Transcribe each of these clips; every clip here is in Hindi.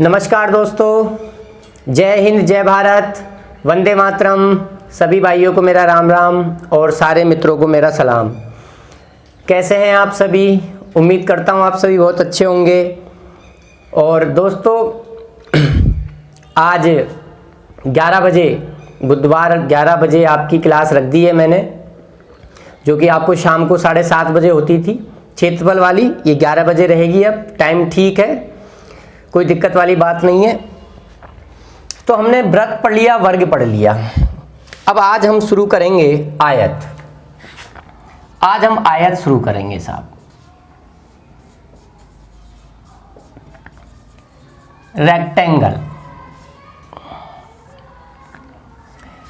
नमस्कार दोस्तों, जय हिंद, जय भारत, वंदे मातरम। सभी भाइयों को मेरा राम राम और सारे मित्रों को मेरा सलाम। कैसे हैं आप सभी? उम्मीद करता हूं आप सभी बहुत अच्छे होंगे। और दोस्तों, आज 11 बजे, बुधवार 11 बजे आपकी क्लास रख दी है मैंने, जो कि आपको शाम को 7:30 बजे होती थी क्षेत्रफल वाली। ये 11 बजे रहेगी। अब टाइम ठीक है, कोई दिक्कत वाली बात नहीं है। तो हमने वृत्त पढ़ लिया, वर्ग पढ़ लिया। अब आज हम शुरू करेंगे आयत। आज हम आयत शुरू करेंगे साहब। रेक्टेंगल,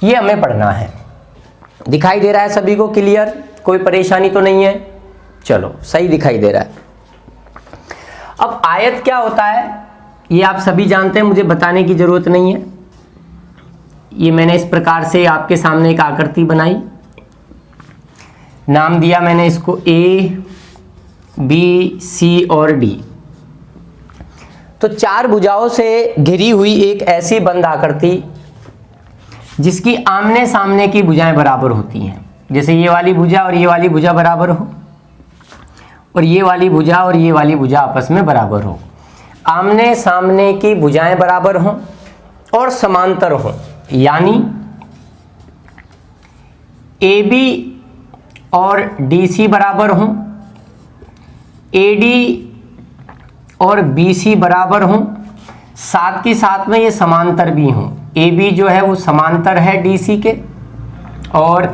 ये हमें पढ़ना है। दिखाई दे रहा है सभी को क्लियर? कोई परेशानी तो नहीं है? चलो, सही दिखाई दे रहा है। अब आयत क्या होता है ये आप सभी जानते हैं, मुझे बताने की जरूरत नहीं है। ये मैंने इस प्रकार से आपके सामने एक आकृति बनाई, नाम दिया मैंने इसको ए, बी, सी और डी। तो 4 भुजाओं से घिरी हुई एक ऐसी बंद आकृति जिसकी आमने सामने की भुजाएं बराबर होती हैं। जैसे ये वाली भुजा और ये वाली भुजा बराबर हो, और ये वाली भुजा और ये वाली भुजा आपस में बराबर हो, आमने सामने की भुजाएं बराबर हों और समांतर हों। यानी AB और DC बराबर हों, AD और BC बराबर हों, साथ ही साथ में ये समांतर भी हों। AB जो है वो समांतर है DC के, और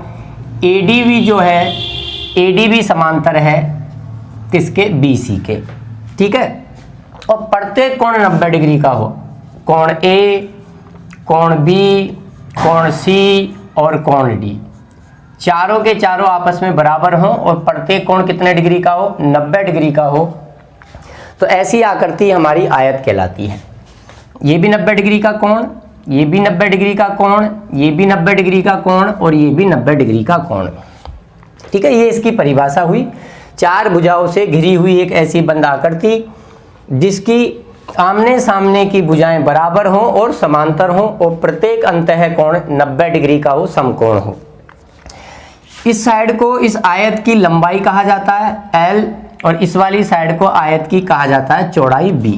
AD भी जो है, AD भी समांतर है किसके? BC के। ठीक है। और प्रत्येक कोण 90 डिग्री का हो। कोण A, कोण B, कोण C और कोण D, चारों के चारों आपस में बराबर हों और प्रत्येक कोण कितने डिग्री का हो? 90 डिग्री का हो। तो ऐसी आकृति हमारी आयत कहलाती है। ये भी 90 डिग्री का कोण, ये भी 90 डिग्री का कोण, ये भी 90 डिग्री का कोण और ये भी 90 डिग्री का कोण। ठीक है, ये इसकी परिभाषा हुई। 4 भुजाओं से घिरी हुई एक ऐसी बंद आकृति जिसकी आमने सामने की भुजाएं बराबर हों और समांतर हों और प्रत्येक अंतः कोण 90 डिग्री का हो, समकोण हो। इस साइड को इस आयत की लंबाई कहा जाता है L, और इस वाली साइड को आयत की कहा जाता है चौड़ाई B।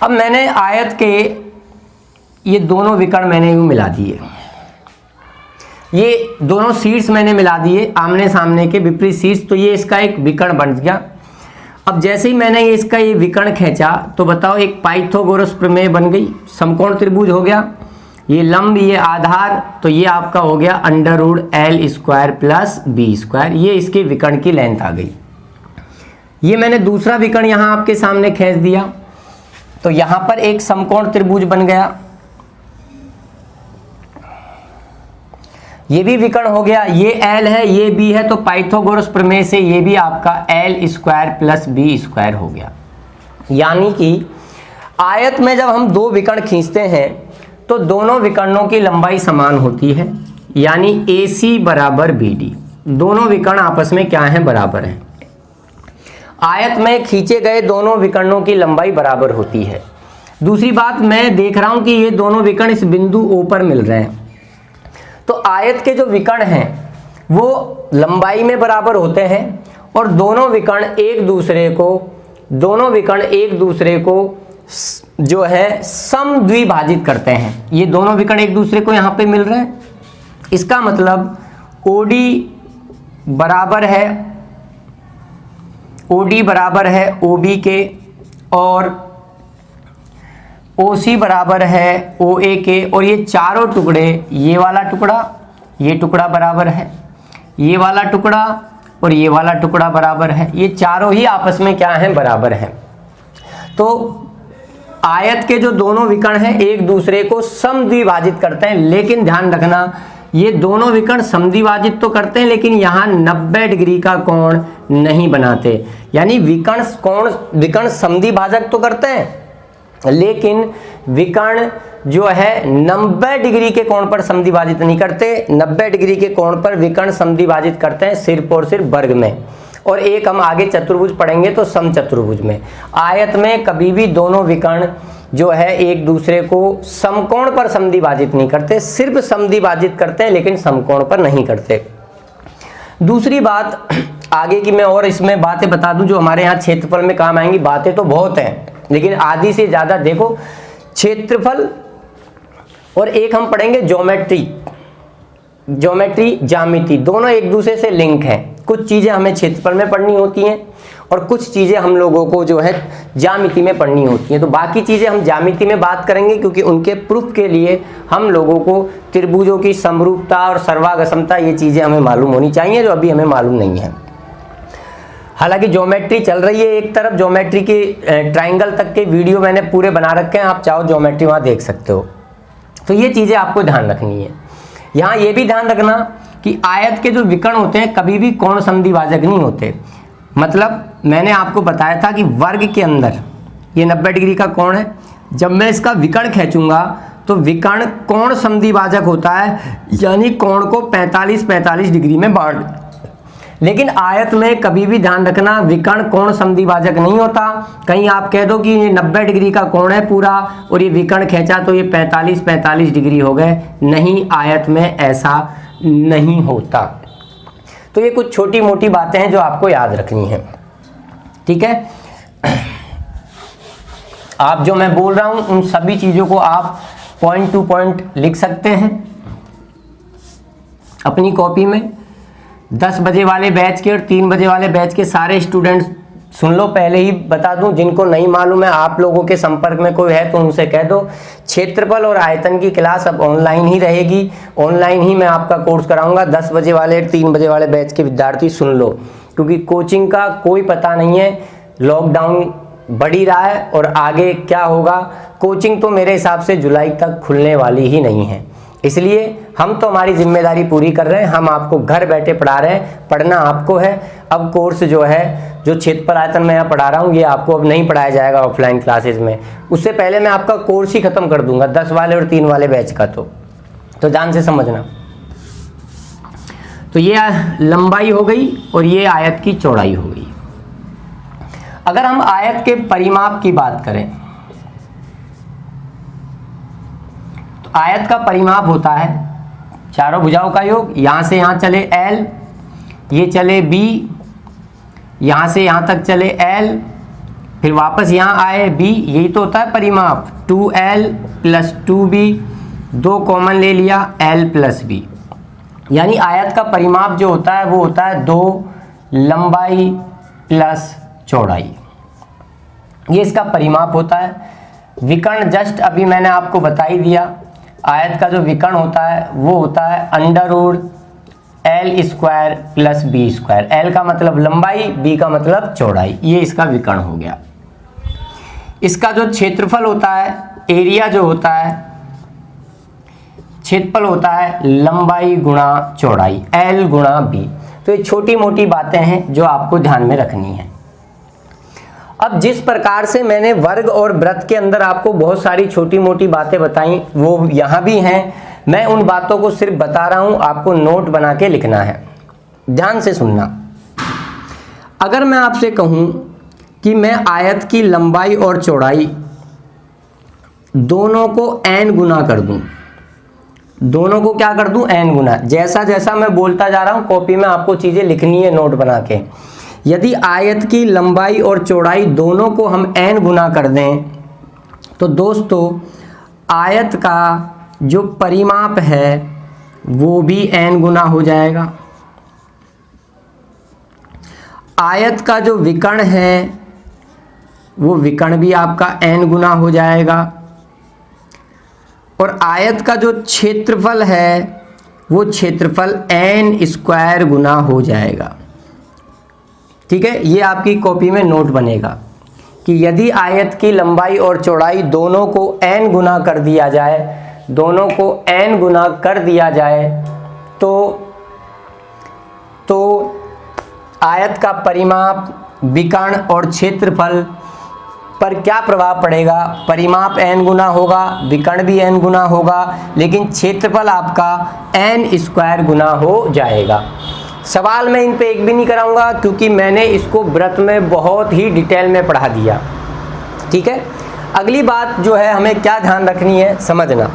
अब मैंने आयत के ये दोनों विकर्ण मैंने यूं मिला दिए, ये दोनों शीर्ष मैंने मिला दिए, आमने सामने के विपरीत शीर्ष। तो ये इसका एक विकर्ण बन गया। अब जैसे ही मैंने इसका ये विकर्ण खींचा तो बताओ, एक पाइथागोरस प्रमेय बन गई, समकोण त्रिभुज हो गया। ये लंब, ये आधार, तो ये आपका हो गया √L² + B²। ये इसके विकर्ण की लेंथ आ गई। ये मैंने दूसरा विकर्ण यहाँ आपके सामने खींच दिया, तो यहाँ पर एक समकोण त्रिभुज बन गया। ये भी विकर्ण हो गया। ये L है, ये B है, तो पाइथागोरस प्रमेय से ये भी आपका L² + B² हो गया। यानी कि आयत में जब हम 2 विकर्ण खींचते हैं तो दोनों विकर्णों की लंबाई समान होती है। यानी AC = BD, दोनों विकर्ण आपस में क्या हैं? बराबर हैं। आयत में खींचे गए दोनों विकर्णों की लंबाई बराबर होती है। दूसरी बात, मैं देख रहा हूं कि ये दोनों विकर्ण इस बिंदु O पर मिल रहे हैं, तो आयत के जो विकर्ण हैं वो लंबाई में बराबर होते हैं और दोनों विकर्ण एक दूसरे को जो है समद्विभाजित करते हैं। ये दोनों विकर्ण एक दूसरे को यहाँ पे मिल रहे हैं। इसका मतलब OD बराबर है OB के, और OC बराबर है OA के, और ये चारों टुकड़े, ये वाला टुकड़ा, ये टुकड़ा बराबर है, ये वाला टुकड़ा और ये वाला टुकड़ा बराबर है। ये चारों ही आपस में क्या हैं? बराबर हैं। तो आयत के जो दोनों विकर्ण हैं एक दूसरे को समद्विभाजित करते हैं, लेकिन ध्यान रखना, ये दोनों विकर्ण समद्विभाजित तो करते हैं लेकिन यहाँ 90 डिग्री का कोण नहीं बनाते। यानी विकर्ण समद्विभाजक तो करते हैं, लेकिन विकर्ण जो है 90 डिग्री के कोण पर समद्विभाजित नहीं करते। 90 डिग्री के कोण पर विकर्ण समद्विभाजित करते हैं सिर्फ और सिर्फ वर्ग में। और एक हम आगे चतुर्भुज पढ़ेंगे तो समचतुर्भुज में। आयत में कभी भी दोनों विकर्ण जो है एक दूसरे को समकोण पर समद्विभाजित नहीं करते, सिर्फ समद्विभाजित करते हैं लेकिन समकोण पर नहीं करते। दूसरी बात आगे की मैं और इसमें बातें बता दूं जो हमारे यहाँ क्षेत्रफल में काम आएंगी। बातें तो बहुत हैं लेकिन आधी से ज़्यादा देखो क्षेत्रफल, और एक हम पढ़ेंगे ज्योमेट्री, ज्यामिति, दोनों एक दूसरे से लिंक हैं। कुछ चीज़ें हमें क्षेत्रफल में पढ़नी होती हैं और कुछ चीज़ें हम लोगों को जो है ज्यामिति में पढ़नी होती हैं। तो बाकी चीज़ें हम ज्यामिति में बात करेंगे क्योंकि उनके प्रूफ के लिए हम लोगों को त्रिभुजों की समरूपता और सर्वागमता ये चीज़ें हमें मालूम होनी चाहिए जो अभी हमें मालूम नहीं है। हालांकि ज्योमेट्री चल रही है एक तरफ, ज्योमेट्री की ट्राइंगल तक के वीडियो मैंने पूरे बना रखे हैं, आप चाहो ज्योमेट्री वहाँ देख सकते हो। तो ये चीज़ें आपको ध्यान रखनी है। यहाँ ये भी ध्यान रखना कि आयत के जो विकर्ण होते हैं कभी भी कोण समद्विभाजक नहीं होते। मतलब मैंने आपको बताया था कि वर्ग के अंदर ये 90 डिग्री का कोण है, जब मैं इसका विकर्ण खींचूंगा तो विकर्ण कोण समद्विभाजक होता है, यानी कोण को 45-45 डिग्री में बांट। लेकिन आयत में कभी भी ध्यान रखना विकर्ण कोण समद्विभाजक नहीं होता। कहीं आप कह दो कि ये 90 डिग्री का कोण है पूरा और ये विकर्ण खींचा तो ये 45-45 डिग्री हो गए, नहीं, आयत में ऐसा नहीं होता। तो ये कुछ छोटी मोटी बातें हैं जो आपको याद रखनी है, ठीक है। आप जो मैं बोल रहा हूं उन सभी चीजों को आप पॉइंट टू पॉइंट लिख सकते हैं अपनी कॉपी में। 10 बजे वाले बैच के और 3 बजे वाले बैच के सारे स्टूडेंट्स सुन लो। पहले ही बता दूं, जिनको नहीं मालूम है, आप लोगों के संपर्क में कोई है तो उनसे कह दो, क्षेत्रफल और आयतन की क्लास अब ऑनलाइन ही रहेगी। ऑनलाइन ही मैं आपका कोर्स कराऊंगा। 10 बजे वाले 3 बजे वाले बैच के विद्यार्थी सुन लो, क्योंकि कोचिंग का कोई पता नहीं है। लॉकडाउन बढ़ ही रहा है और आगे क्या होगा। कोचिंग तो मेरे हिसाब से जुलाई तक खुलने वाली ही नहीं है, इसलिए हम तो हमारी जिम्मेदारी पूरी कर रहे हैं। हम आपको घर बैठे पढ़ा रहे हैं, पढ़ना आपको है। अब कोर्स जो है, जो क्षेत्रफल आयतन मैं यहाँ पढ़ा रहा हूँ, ये आपको अब नहीं पढ़ाया जाएगा ऑफलाइन क्लासेस में। उससे पहले मैं आपका कोर्स ही खत्म कर दूंगा 10 वाले और 3 वाले बैच का। तो ध्यान से समझना। तो ये लंबाई हो गई और ये आयत की चौड़ाई हो गई। अगर हम आयत के परिमाप की बात करें तो आयत का परिमाप होता है चारों भुजाओं का योग। यहां से यहां चले L, ये चले B, यहां से यहां तक चले L, फिर वापस यहां आए B, यही तो होता है परिमाप। 2L + 2B, 2 कॉमन ले लिया, L + B। यानी आयत का परिमाप जो होता है वो होता है 2 लंबाई प्लस चौड़ाई, ये इसका परिमाप होता है। विकर्ण जस्ट अभी मैंने आपको बता ही दिया। आयत का जो विकर्ण होता है वो होता है √L² + B²। L का मतलब लंबाई, B का मतलब चौड़ाई, ये इसका विकर्ण हो गया। इसका जो क्षेत्रफल होता है, एरिया जो होता है, क्षेत्रफल होता है लंबाई गुणा चौड़ाई, L गुणा B। तो ये छोटी मोटी बातें हैं जो आपको ध्यान में रखनी है। अब जिस प्रकार से मैंने वर्ग और वृत्त के अंदर आपको बहुत सारी छोटी मोटी बातें बताई, वो यहाँ भी हैं। मैं उन बातों को सिर्फ बता रहा हूँ, आपको नोट बना के लिखना है। ध्यान से सुनना। अगर मैं आपसे कहूँ कि मैं आयत की लंबाई और चौड़ाई दोनों को n गुना कर दूं, दोनों को क्या कर दूं, n गुना। जैसा जैसा मैं बोलता जा रहा हूं कॉपी में आपको चीजें लिखनी है नोट बना के। यदि आयत की लंबाई और चौड़ाई दोनों को हम n गुना कर दें तो दोस्तों आयत का जो परिमाप है वो भी n गुना हो जाएगा। आयत का जो विकर्ण है वो विकर्ण भी आपका n गुना हो जाएगा। और आयत का जो क्षेत्रफल है वो क्षेत्रफल n² गुना हो जाएगा। ठीक है, ये आपकी कॉपी में नोट बनेगा कि यदि आयत की लंबाई और चौड़ाई दोनों को n गुना कर दिया जाए, दोनों को n गुना कर दिया जाए तो आयत का परिमाप, विकर्ण और क्षेत्रफल पर क्या प्रभाव पड़ेगा। परिमाप n गुना होगा, विकर्ण भी n गुना होगा, लेकिन क्षेत्रफल आपका n² गुना हो जाएगा। सवाल मैं इन पे एक भी नहीं कराऊंगा क्योंकि मैंने इसको व्रत में बहुत ही डिटेल में पढ़ा दिया। ठीक है, अगली बात जो है हमें क्या ध्यान रखनी है समझना।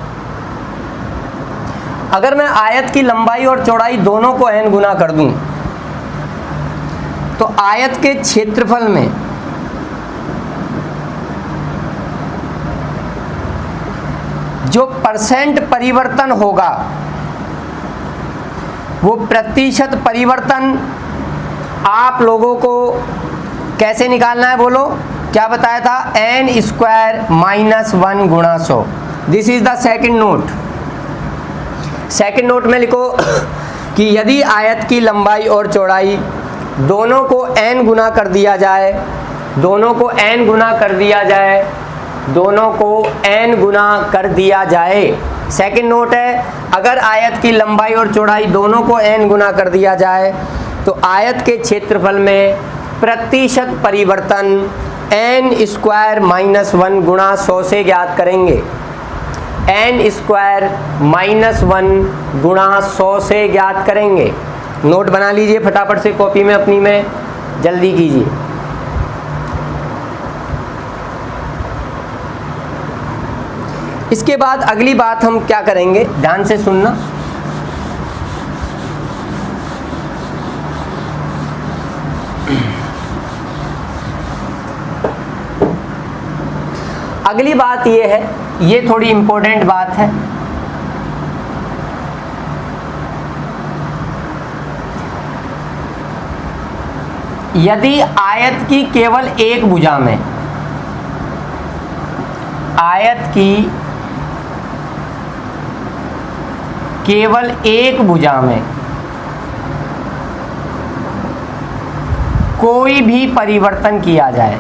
अगर मैं आयत की लंबाई और चौड़ाई दोनों को n गुना कर दूं तो आयत के क्षेत्रफल में जो परसेंट परिवर्तन होगा वो प्रतिशत परिवर्तन आप लोगों को कैसे निकालना है बोलो, क्या बताया था, n स्क्वायर माइनस 1 गुणा 100। This is the second note. Second note में लिखो कि यदि आयत की लंबाई और चौड़ाई दोनों को n गुना कर दिया जाए, दोनों को n गुना कर दिया जाए, दोनों को n गुना कर दिया जाए। सेकंड नोट है, अगर आयत की लंबाई और चौड़ाई दोनों को n गुना कर दिया जाए तो आयत के क्षेत्रफल में प्रतिशत परिवर्तन n स्क्वायर माइनस 1 गुणा 100 से ज्ञात करेंगे। n स्क्वायर माइनस 1 गुणा 100 से ज्ञात करेंगे। नोट बना लीजिए फटाफट से कॉपी में अपनी में, जल्दी कीजिए। इसके बाद अगली बात हम क्या करेंगे, ध्यान से सुनना। अगली बात ये है, ये थोड़ी इंपॉर्टेंट बात है। यदि आयत की केवल एक भुजा में, आयत की केवल एक भुजा में कोई भी परिवर्तन किया जाए,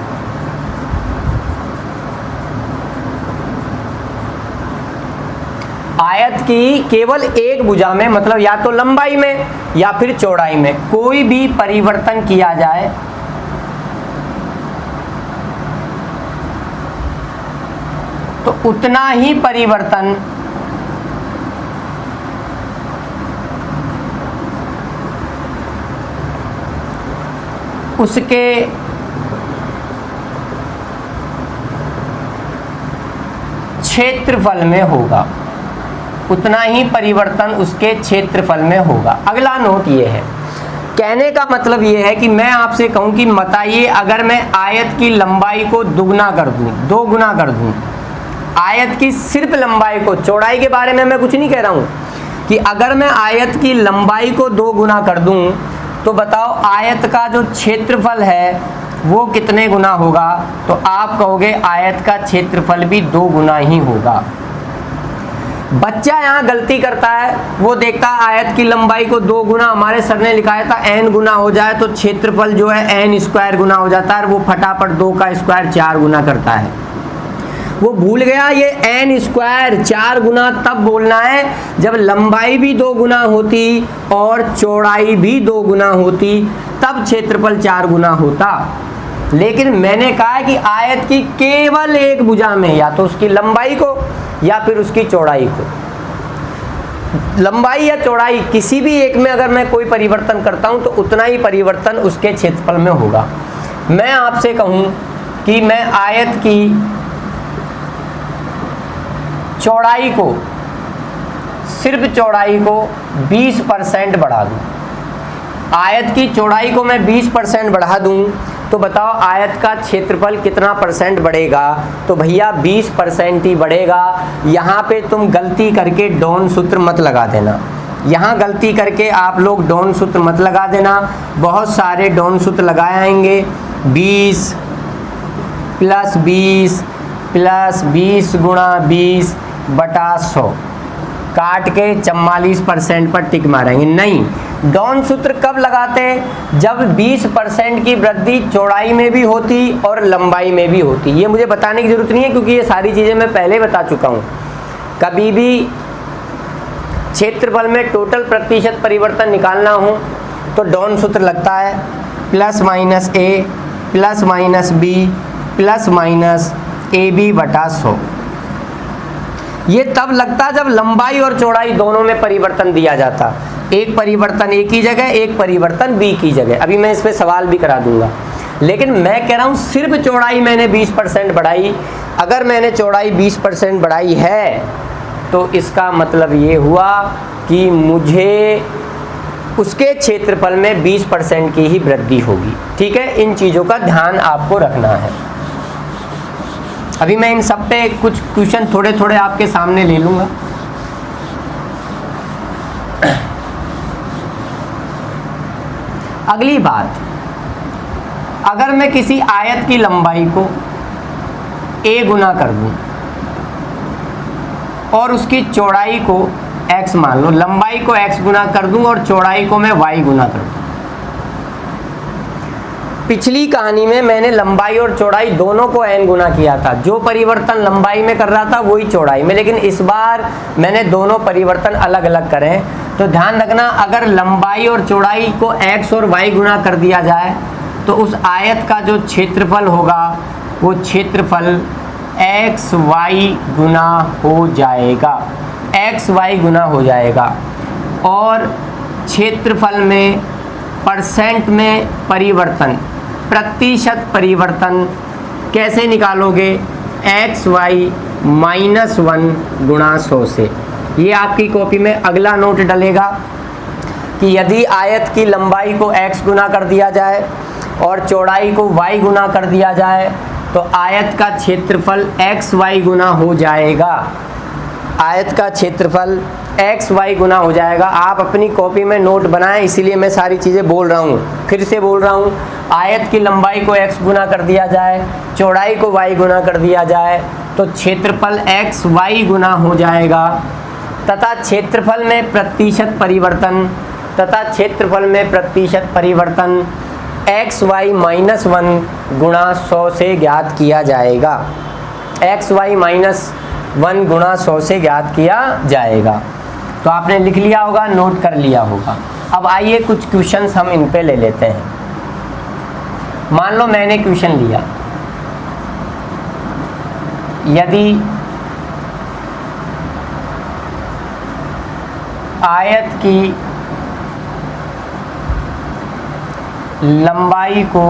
आयत की केवल एक भुजा में मतलब या तो लंबाई में या फिर चौड़ाई में कोई भी परिवर्तन किया जाए तो उतना ही परिवर्तन उसके क्षेत्रफल में होगा, उतना ही परिवर्तन उसके क्षेत्रफल में होगा। अगला नोट ये है, कहने का मतलब ये है कि मैं आपसे कहूं कि बताइए अगर मैं आयत की लंबाई को दुगना कर दूं, 2 गुना कर दूं, आयत की सिर्फ लंबाई को, चौड़ाई के बारे में मैं कुछ नहीं कह रहा हूं कि अगर मैं आयत की लंबाई को 2 गुना कर दूं तो बताओ आयत का जो क्षेत्रफल है वो कितने गुना होगा, तो आप कहोगे आयत का क्षेत्रफल भी 2 गुना ही होगा। बच्चा यहाँ गलती करता है, वो देखता है आयत की लंबाई को 2 गुना, हमारे सर ने लिखाया था n गुना हो जाए तो क्षेत्रफल जो है n स्क्वायर गुना हो जाता है, वो फटाफट 2 का स्क्वायर 4 गुना करता है। वो भूल गया ये n स्क्वायर 4 गुना तब बोलना है जब लंबाई भी 2 गुना होती और चौड़ाई भी 2 गुना होती, तब क्षेत्रफल 4 गुना होता। लेकिन मैंने कहा कि आयत की केवल एक भुजा में या तो उसकी लंबाई को या फिर उसकी चौड़ाई को, लंबाई या चौड़ाई किसी भी एक में अगर मैं कोई परिवर्तन करता हूं तो उतना ही परिवर्तन उसके क्षेत्रफल में होगा। मैं आपसे कहूं कि मैं आयत की चौड़ाई को, सिर्फ चौड़ाई को 20% बढ़ा दूं, आयत की चौड़ाई को मैं 20% बढ़ा दूं तो बताओ आयत का क्षेत्रफल कितना परसेंट बढ़ेगा, तो भैया 20% ही बढ़ेगा। यहाँ पे तुम गलती करके डॉन सूत्र मत लगा देना, यहाँ गलती करके आप लोग डॉन सूत्र मत लगा देना, बहुत सारे डॉन सूत्र लगाए आएंगे। 20 + 20 + 20 गुणा 20 बटा 100 काट के 44% पर टिक मारेंगे। नहीं, डॉन सूत्र कब लगाते हैं, जब 20% की वृद्धि चौड़ाई में भी होती और लंबाई में भी होती। ये मुझे बताने की जरूरत नहीं है क्योंकि ये सारी चीज़ें मैं पहले बता चुका हूँ। कभी भी क्षेत्रफल में टोटल प्रतिशत परिवर्तन निकालना हो तो डॉन सूत्र लगता है +-a +-b +-ab बटा 100। ये तब लगता जब लंबाई और चौड़ाई दोनों में परिवर्तन दिया जाता, एक परिवर्तन ए की जगह, एक परिवर्तन बी की जगह। अभी मैं इस पे सवाल भी करा दूंगा, लेकिन मैं कह रहा हूँ सिर्फ चौड़ाई मैंने 20% बढ़ाई। अगर मैंने चौड़ाई 20% बढ़ाई है तो इसका मतलब ये हुआ कि मुझे उसके क्षेत्रफल में 20% की ही वृद्धि होगी। ठीक है, इन चीज़ों का ध्यान आपको रखना है। अभी मैं इन सब पे कुछ क्वेश्चन थोड़े थोड़े आपके सामने ले लूँगा। अगली बात, अगर मैं किसी आयत की लंबाई को a गुना कर दूं और उसकी चौड़ाई को x मान लो, लंबाई को x गुना कर दूं और चौड़ाई को मैं y गुना कर दूं। पिछली कहानी में मैंने लंबाई और चौड़ाई दोनों को n गुना किया था, जो परिवर्तन लंबाई में कर रहा था वही चौड़ाई में, लेकिन इस बार मैंने दोनों परिवर्तन अलग अलग करे। तो ध्यान रखना, अगर लंबाई और चौड़ाई को x और y गुना कर दिया जाए तो उस आयत का जो क्षेत्रफल होगा वो क्षेत्रफल एक्स वाई गुना हो जाएगा, एक्स वाई गुना हो जाएगा। और क्षेत्रफल में परसेंट में परिवर्तन, प्रतिशत परिवर्तन कैसे निकालोगे? एक्स वाई -1 गुणा 100 से। ये आपकी कॉपी में अगला नोट डलेगा कि यदि आयत की लंबाई को x गुना कर दिया जाए और चौड़ाई को y गुना कर दिया जाए तो आयत का क्षेत्रफल एक्स वाई गुना हो जाएगा। आयत का क्षेत्रफल एक्स वाई गुना हो जाएगा। आप अपनी कॉपी में नोट बनाएं, इसीलिए मैं सारी चीज़ें बोल रहा हूँ। फिर से बोल रहा हूँ, आयत की लंबाई को x गुना कर दिया जाए, चौड़ाई को y गुना कर दिया जाए तो क्षेत्रफल एक्स वाई गुना हो जाएगा। तथा क्षेत्रफल में प्रतिशत परिवर्तन, एक्स वाई -1 गुणा 100 से ज्ञात किया जाएगा। एक्स वाई -1 गुणा 100 से ज्ञात किया जाएगा। तो आपने लिख लिया होगा, नोट कर लिया होगा। अब आइए कुछ क्वेश्चंस हम इन पे ले लेते हैं। मान लो मैंने क्वेश्चन लिया, यदि आयत की लंबाई को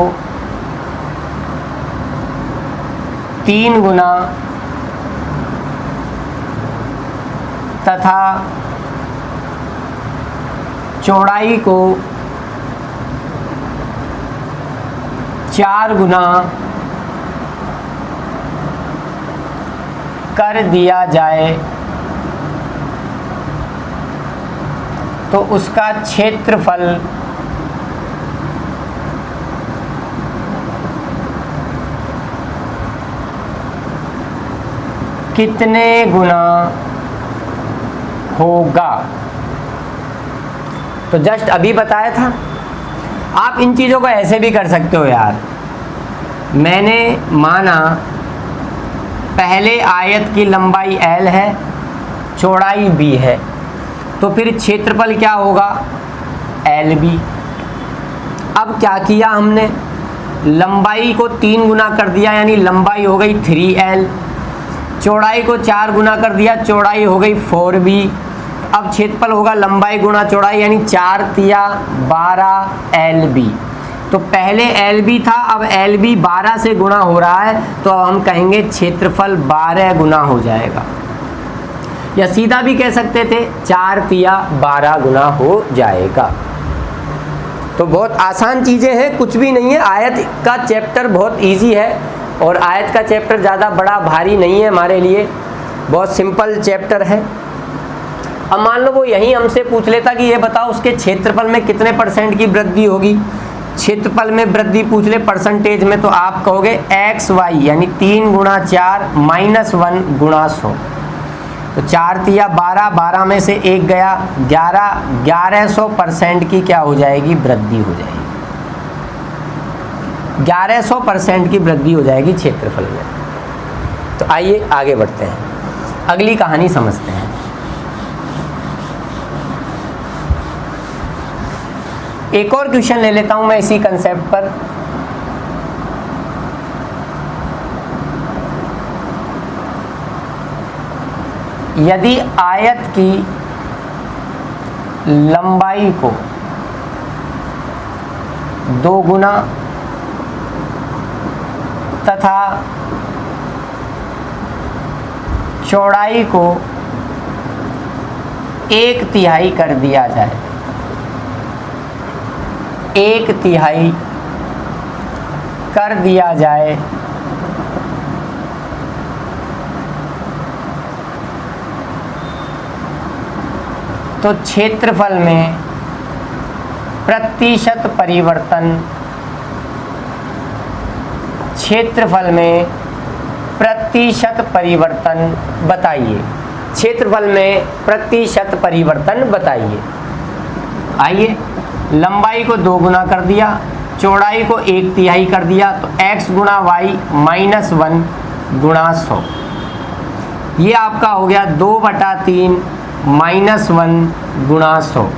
3 गुना तथा चौड़ाई को 4 गुना कर दिया जाए तो उसका क्षेत्रफल कितने गुना होगा? तो जस्ट अभी बताया था। आप इन चीज़ों को ऐसे भी कर सकते हो यार। मैंने माना पहले आयत की लंबाई L है, चौड़ाई B है, तो फिर क्षेत्रफल क्या होगा? LB। अब क्या किया हमने? लंबाई को 3 गुना कर दिया, यानी लंबाई हो गई 3L। चौड़ाई को 4 गुना कर दिया, चौड़ाई हो गई 4B। अब क्षेत्रफल होगा लंबाई गुणा चौड़ाई, यानी 4 तिया 12 LB। तो पहले LB था, अब LB 12 से गुणा हो रहा है, तो हम कहेंगे क्षेत्रफल 12 गुना हो जाएगा। या सीधा भी कह सकते थे 4 तिया 12 गुना हो जाएगा। तो बहुत आसान चीज़ें हैं, कुछ भी नहीं है। आयत का चैप्टर बहुत इजी है और आयत का चैप्टर ज़्यादा बड़ा भारी नहीं है हमारे लिए, बहुत सिंपल चैप्टर है। अब मान लो वो यही हमसे पूछ लेता कि ये बताओ उसके क्षेत्रफल में कितने % की वृद्धि होगी। क्षेत्रफल में वृद्धि पूछ ले परसेंटेज में, तो आप कहोगे एक्स वाई, यानी 3 गुणा 4 -1 गुणा 100। तो 4 तिया 12, 12 में से 1 गया 11, 1100% की क्या हो जाएगी? वृद्धि हो जाएगी। 1100% की वृद्धि हो जाएगी क्षेत्रफल में। तो आइए आगे बढ़ते हैं, अगली कहानी समझते हैं। एक और क्वेश्चन ले लेता हूं मैं इसी कंसेप्ट पर। यदि आयत की लंबाई को 2 गुना तथा चौड़ाई को 1/3 कर दिया जाए, 1/3 कर दिया जाए, तो क्षेत्रफल में प्रतिशत परिवर्तन, क्षेत्रफल में प्रतिशत परिवर्तन बताइए, क्षेत्रफल में प्रतिशत परिवर्तन बताइए। आइए, लंबाई को 2 गुना कर दिया, चौड़ाई को 1/3 कर दिया, तो x गुणा वाई माइनस 1 गुणा 100, ये आपका हो गया 2/3 माइनस 1 गुणा 100।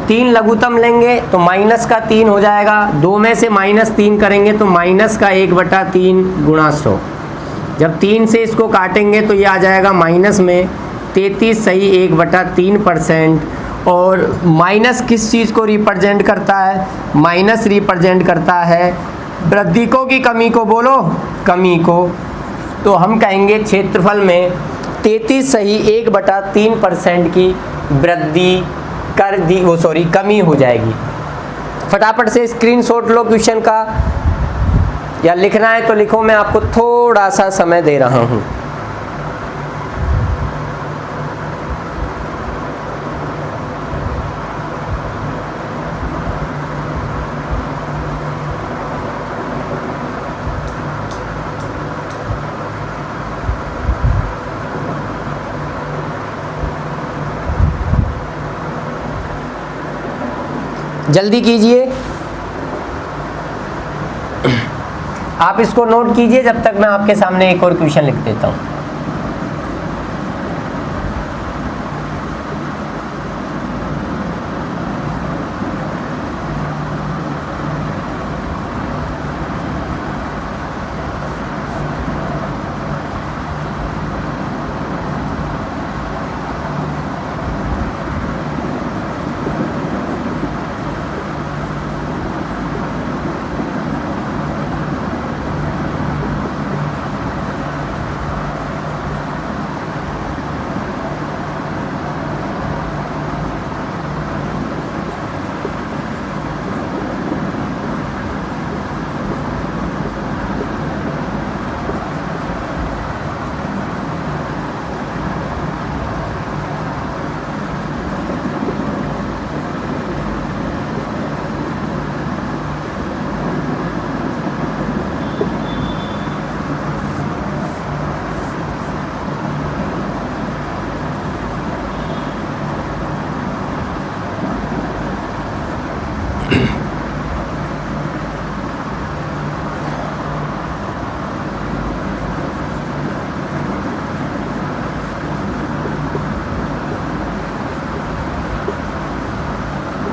3 लघुत्तम लेंगे तो माइनस का 3 हो जाएगा, 2 में से माइनस 3 करेंगे तो माइनस का 1/3 गुणा 100। जब 3 से इसको काटेंगे तो ये आ जाएगा माइनस में 33 सही 1/3%। और माइनस किस चीज़ को रिप्रेजेंट करता है? माइनस रिप्रेजेंट करता है वृद्धि को कि कमी को? बोलो, कमी को। तो हम कहेंगे क्षेत्रफल में 33 सही 1/3% की वृद्धि कर दी, वो सॉरी कमी हो जाएगी। फटाफट से स्क्रीनशॉट लो क्वेश्चन का, या लिखना है तो लिखो, मैं आपको थोड़ा सा समय दे रहा हूँ। जल्दी कीजिए, आप इसको नोट कीजिए जब तक मैं आपके सामने एक और क्वेश्चन लिख देता हूँ।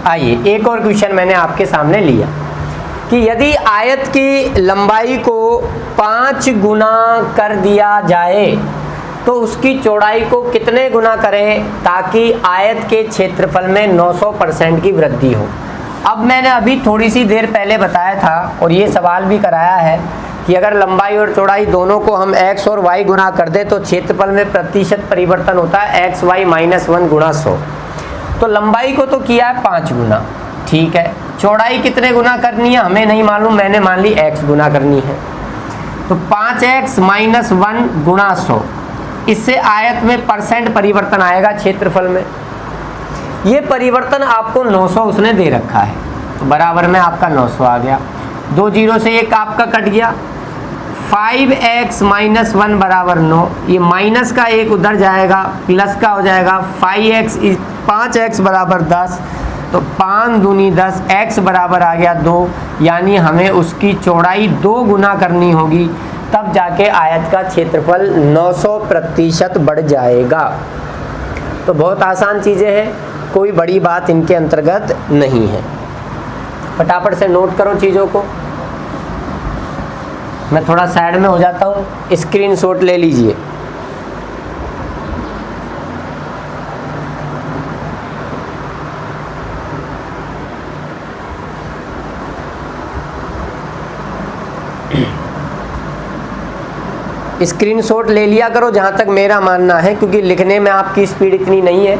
आइए, एक और क्वेश्चन मैंने आपके सामने लिया कि यदि आयत की लंबाई को 5 गुना कर दिया जाए तो उसकी चौड़ाई को कितने गुना करें ताकि आयत के क्षेत्रफल में 900% की वृद्धि हो। अब मैंने अभी थोड़ी सी देर पहले बताया था और ये सवाल भी कराया है कि अगर लंबाई और चौड़ाई दोनों को हम x और y गुना कर दें तो क्षेत्रफल में प्रतिशत परिवर्तन होता है x y माइनस 1 गुणा 100। तो लंबाई को तो किया है 5 गुना, ठीक है। चौड़ाई कितने गुना करनी है हमें नहीं मालूम, मैंने मान ली x गुना करनी है। तो 5x माइनस 1 गुणा 100, इससे आयत में परसेंट परिवर्तन आएगा क्षेत्रफल में। ये परिवर्तन आपको 900 उसने दे रखा है, तो बराबर में आपका 900 आ गया। 2 जीरो से एक आपका कट गया। 5x माइनस 1 बराबर 9, ये माइनस का एक उधर जाएगा, प्लस का हो जाएगा। 5x बराबर 10, तो 5 दूनी 10, x बराबर आ गया 2, यानी हमें उसकी चौड़ाई 2 गुना करनी होगी, तब जाके आयत का क्षेत्रफल 900% बढ़ जाएगा। तो बहुत आसान चीज़ें हैं, कोई बड़ी बात इनके अंतर्गत नहीं है। फटाफट से नोट करो चीज़ों को। मैं थोड़ा साइड में हो जाता हूँ, स्क्रीनशॉट ले लीजिए। स्क्रीनशॉट ले लिया करो जहाँ तक मेरा मानना है, क्योंकि लिखने में आपकी स्पीड इतनी नहीं है,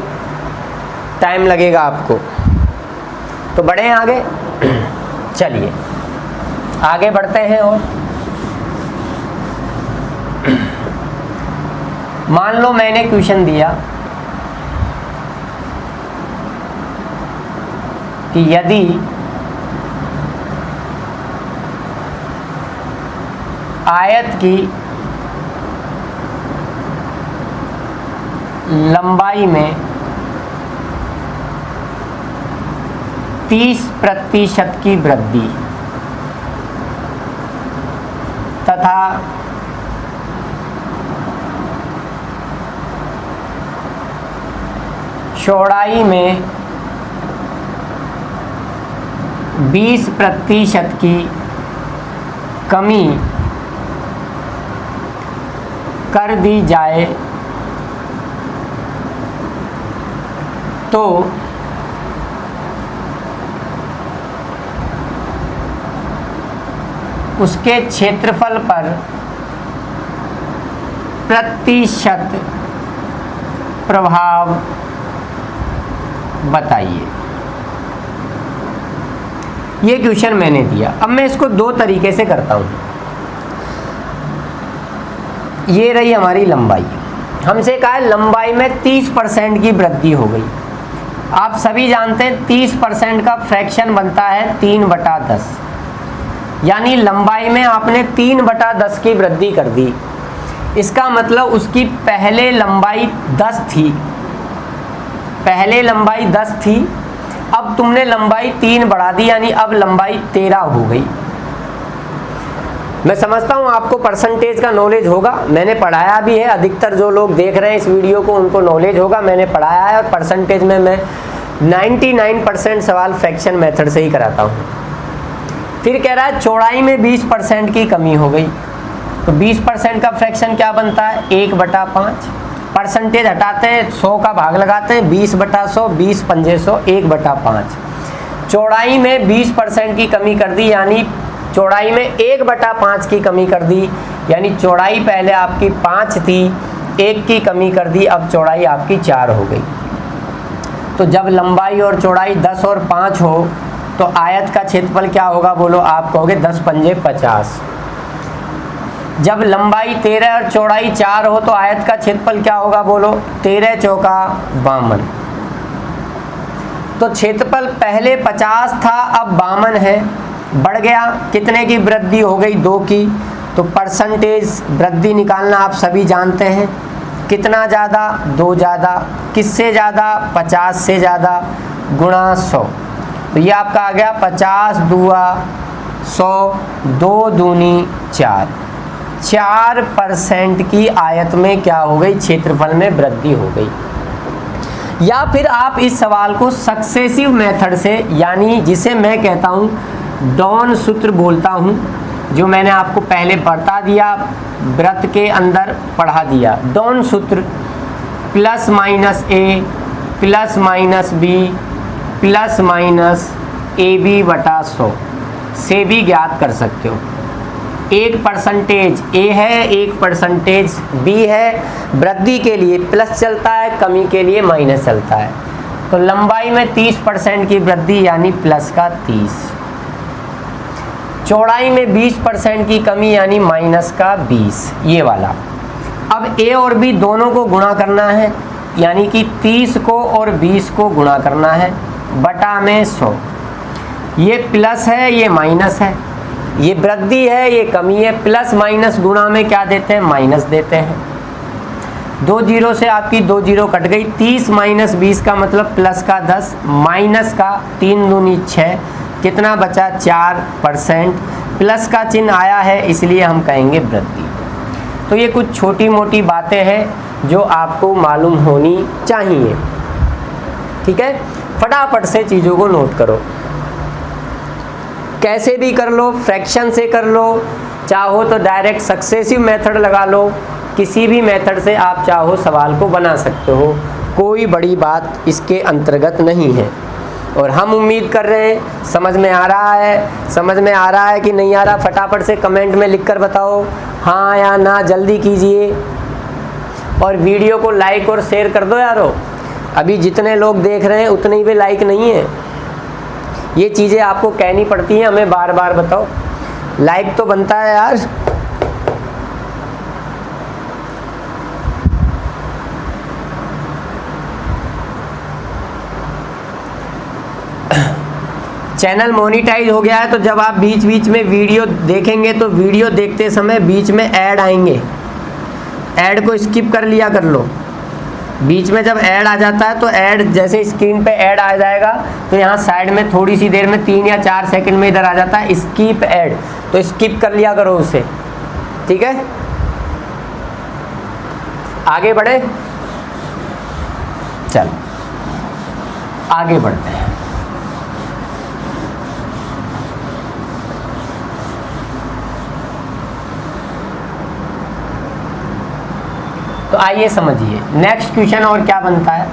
टाइम लगेगा आपको। तो बढ़े आगे, चलिए आगे बढ़ते हैं। और मान लो मैंने क्वेश्चन दिया कि यदि आयत की लंबाई में 30% की वृद्धि तथा चौड़ाई में 20% की कमी कर दी जाए तो उसके क्षेत्रफल पर प्रतिशत प्रभाव बताइए। ये क्वेश्चन मैंने दिया। अब मैं इसको दो तरीके से करता हूँ। ये रही हमारी लंबाई, हमसे कहा है लंबाई में 30% की वृद्धि हो गई। आप सभी जानते हैं 30% का फ्रैक्शन बनता है 3/10, यानी लंबाई में आपने 3/10 की वृद्धि कर दी। इसका मतलब उसकी पहले लंबाई 10 थी, पहले लंबाई 10 थी, अब तुमने लंबाई 3 बढ़ा दी, यानी अब लंबाई 13 हो गई। मैं समझता हूँ आपको परसेंटेज का नॉलेज होगा, मैंने पढ़ाया भी है। अधिकतर जो लोग देख रहे हैं इस वीडियो को उनको नॉलेज होगा, मैंने पढ़ाया है। और परसेंटेज में मैं 99% सवाल फ्रैक्शन मेथड से ही कराता हूँ। फिर कह रहा है चौड़ाई में 20% की कमी हो गई, तो 20% का फ्रैक्शन क्या बनता है 1/5। परसेंटेज हटाते हैं, 100 का भाग लगाते हैं, 20/100, 20 पंजे 100, 1/5। चौड़ाई में 20% की कमी कर दी, यानी चौड़ाई में 1/5 की कमी कर दी, यानी चौड़ाई पहले आपकी 5 थी, 1 की कमी कर दी, अब चौड़ाई आपकी 4 हो गई। तो जब लंबाई और चौड़ाई 10 और 5 हो तो आयत का क्षेत्रफल क्या होगा बोलो? आप कहोगे 10 पंजे 50। जब लंबाई 13 और चौड़ाई 4 हो तो आयत का क्षेत्रफल क्या होगा बोलो? 13 चौका 52। तो क्षेत्रफल पहले 50 था, अब 52 है, बढ़ गया। कितने की वृद्धि हो गई? 2 की। तो परसेंटेज वृद्धि निकालना आप सभी जानते हैं, कितना ज़्यादा? 2 ज़्यादा। किससे ज़्यादा? 50 से ज़्यादा, गुणा 100। तो ये आपका आ गया 50 दूआ 100, 2 दूनी 4। 4% की आयत में क्या हो गई? क्षेत्रफल में वृद्धि हो गई। या फिर आप इस सवाल को सक्सेसिव मेथड से, यानी जिसे मैं कहता हूँ डॉन सूत्र बोलता हूँ, जो मैंने आपको पहले बता दिया, वृत्त के अंदर पढ़ा दिया। डॉन सूत्र plus minus A plus minus B plus minus AB/100 से भी ज्ञात कर सकते हो। 1% ए है, 1% बी है। वृद्धि के लिए प्लस चलता है, कमी के लिए माइनस चलता है। तो लंबाई में 30% की वृद्धि यानी प्लस का 30, चौड़ाई में 20% की कमी यानी माइनस का 20, ये वाला। अब ए और बी दोनों को गुणा करना है, यानी कि 30 को और 20 को गुणा करना है, बटा में 100। ये प्लस है, ये माइनस है, ये वृद्धि है, ये कमी है। प्लस माइनस गुणा में क्या देते हैं? माइनस देते हैं। 2 जीरो से आपकी 2 जीरो कट गई। 30 माइनस 20 का मतलब प्लस का 10, माइनस का 3 दूनी 6, कितना बचा? 4%। प्लस का चिन्ह आया है इसलिए हम कहेंगे वृद्धि। तो ये कुछ छोटी मोटी बातें हैं जो आपको मालूम होनी चाहिए, ठीक है। फटाफट से चीज़ों को नोट करो, कैसे भी कर लो, फ्रैक्शन से कर लो, चाहो तो डायरेक्ट सक्सेसिव मेथड लगा लो, किसी भी मेथड से आप चाहो सवाल को बना सकते हो, कोई बड़ी बात इसके अंतर्गत नहीं है। और हम उम्मीद कर रहे हैं समझ में आ रहा है। समझ में आ रहा है कि नहीं आ रहा, फटाफट से कमेंट में लिखकर बताओ हाँ या ना, जल्दी कीजिए। और वीडियो को लाइक और शेयर कर दो यारो। अभी जितने लोग देख रहे हैं उतने ही भी लाइक नहीं है। ये चीज़ें आपको कहनी पड़ती हैं, हमें बार बार बताओ, लाइक तो बनता है यार। चैनल मोनेटाइज हो गया है तो जब आप बीच बीच में वीडियो देखेंगे तो वीडियो देखते समय बीच में ऐड आएंगे, ऐड को स्किप कर लिया कर लो। बीच में जब ऐड आ जाता है तो ऐड जैसे स्क्रीन पे ऐड आ जाएगा तो यहाँ साइड में थोड़ी सी देर में 3 या 4 सेकंड में इधर आ जाता है स्किप ऐड, तो स्किप कर लिया करो उसे, ठीक है। आगे बढ़े, चल आगे बढ़ते हैं। तो आइए समझिए नेक्स्ट क्वेश्चन और क्या बनता है।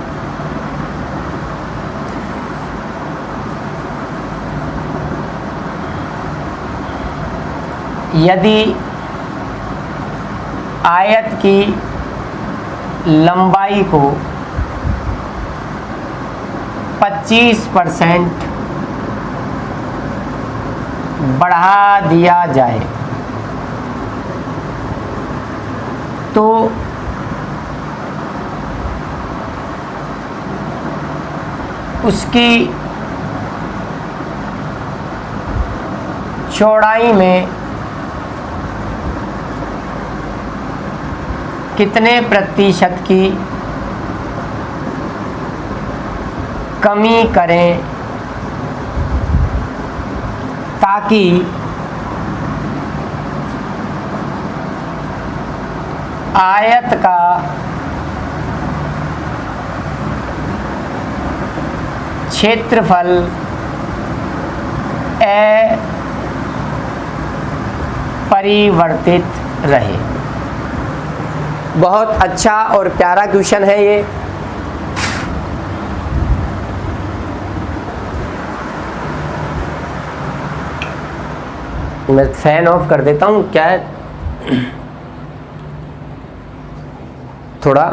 यदि आयत की लंबाई को 25% बढ़ा दिया जाए तो उसकी चौड़ाई में कितने प्रतिशत की कमी करें ताकि आयत का क्षेत्रफल अपरिवर्तित रहे। बहुत अच्छा और प्यारा क्वेश्चन है ये। मैं फैन ऑफ कर देता हूँ, क्या है थोड़ा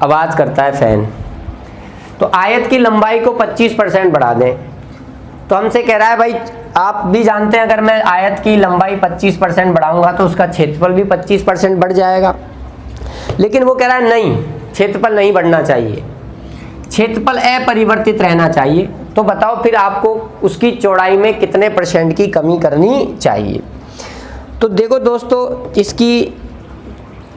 आवाज़ करता है फैन। तो आयत की लंबाई को 25% बढ़ा दें, तो हमसे कह रहा है भाई आप भी जानते हैं अगर मैं आयत की लंबाई 25% बढ़ाऊंगा तो उसका क्षेत्रफल भी 25% बढ़ जाएगा। लेकिन वो कह रहा है नहीं, क्षेत्रफल नहीं बढ़ना चाहिए, क्षेत्रफल अपरिवर्तित रहना चाहिए। तो बताओ फिर आपको उसकी चौड़ाई में कितने % की कमी करनी चाहिए। तो देखो दोस्तों, इसकी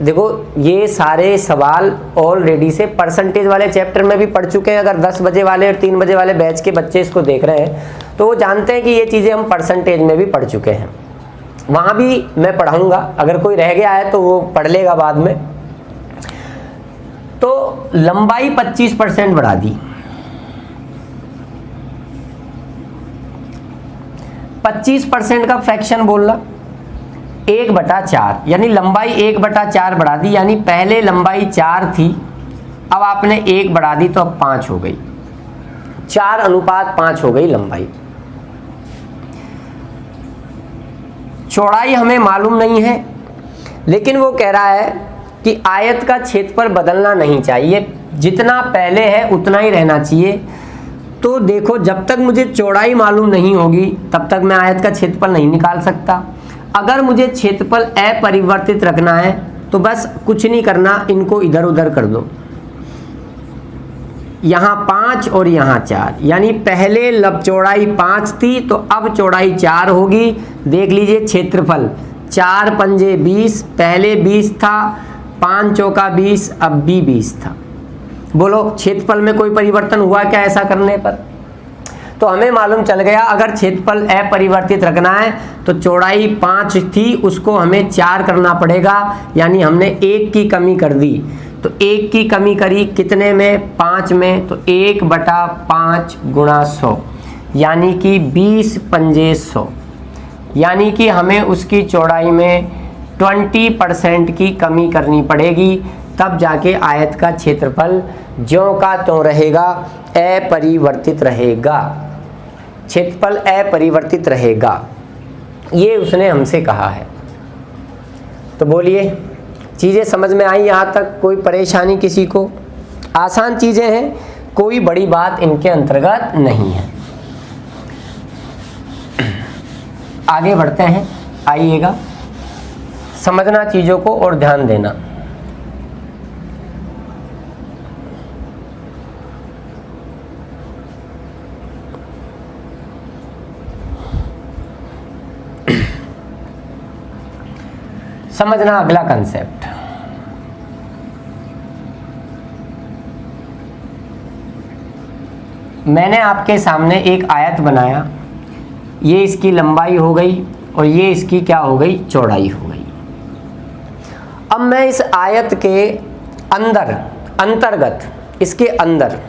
देखो ये सारे सवाल ऑलरेडी से परसेंटेज वाले चैप्टर में भी पढ़ चुके हैं। अगर 10 बजे वाले और 3 बजे वाले बैच के बच्चे इसको देख रहे हैं तो वो जानते हैं कि ये चीज़ें हम परसेंटेज में भी पढ़ चुके हैं। वहाँ भी मैं पढ़ाऊँगा, अगर कोई रह गया है तो वो पढ़ लेगा बाद में। तो लंबाई 25% बढ़ा दी, 25% का फ्रैक्शन बोलना 1/4, यानी लंबाई 1/4 बढ़ा दी। यानी पहले लंबाई 4 थी, अब आपने 1 बढ़ा दी तो अब 5 हो गई, 4:5 हो गई लंबाई। चौड़ाई हमें मालूम नहीं है, लेकिन वो कह रहा है कि आयत का क्षेत्रफल बदलना नहीं चाहिए, जितना पहले है उतना ही रहना चाहिए। तो देखो जब तक मुझे चौड़ाई मालूम नहीं होगी तब तक मैं आयत का क्षेत्रफल नहीं निकाल सकता। अगर मुझे क्षेत्रफल अपरिवर्तित रखना है तो बस कुछ नहीं करना, इनको इधर उधर कर दो। यहाँ 5 और यहाँ 4, यानी पहले चौड़ाई 5 थी तो अब चौड़ाई 4 होगी। देख लीजिए क्षेत्रफल 4 पंजे 20, पहले 20 था, 5 चौका 20, अब भी 20 था। बोलो क्षेत्रफल में कोई परिवर्तन हुआ क्या ऐसा करने पर? तो हमें मालूम चल गया अगर क्षेत्रफल अपरिवर्तित रखना है तो चौड़ाई 5 थी उसको हमें 4 करना पड़ेगा, यानी हमने 1 की कमी कर दी। तो 1 की कमी करी कितने में? 5 में। तो 1/5 गुणा 100, यानी कि 20 पंजे 100, यानी कि हमें उसकी चौड़ाई में 20% की कमी करनी पड़ेगी, तब जाके आयत का क्षेत्रफल ज्यों का त्यों रहेगा, अपरिवर्तित रहेगा, क्षेत्रफल अपरिवर्तित रहेगा, ये उसने हमसे कहा है। तो बोलिए, चीज़ें समझ में आई यहाँ तक? कोई परेशानी किसी को? आसान चीज़ें हैं, कोई बड़ी बात इनके अंतर्गत नहीं है। आगे बढ़ते हैं, आइएगा, समझना चीज़ों को और ध्यान देना। समझना अगला कंसेप्ट। मैंने आपके सामने एक आयत बनाया, ये इसकी लंबाई हो गई और ये इसकी क्या हो गई, चौड़ाई हो गई। अब मैं इस आयत के अंदर, अंतर्गत, इसके अंदर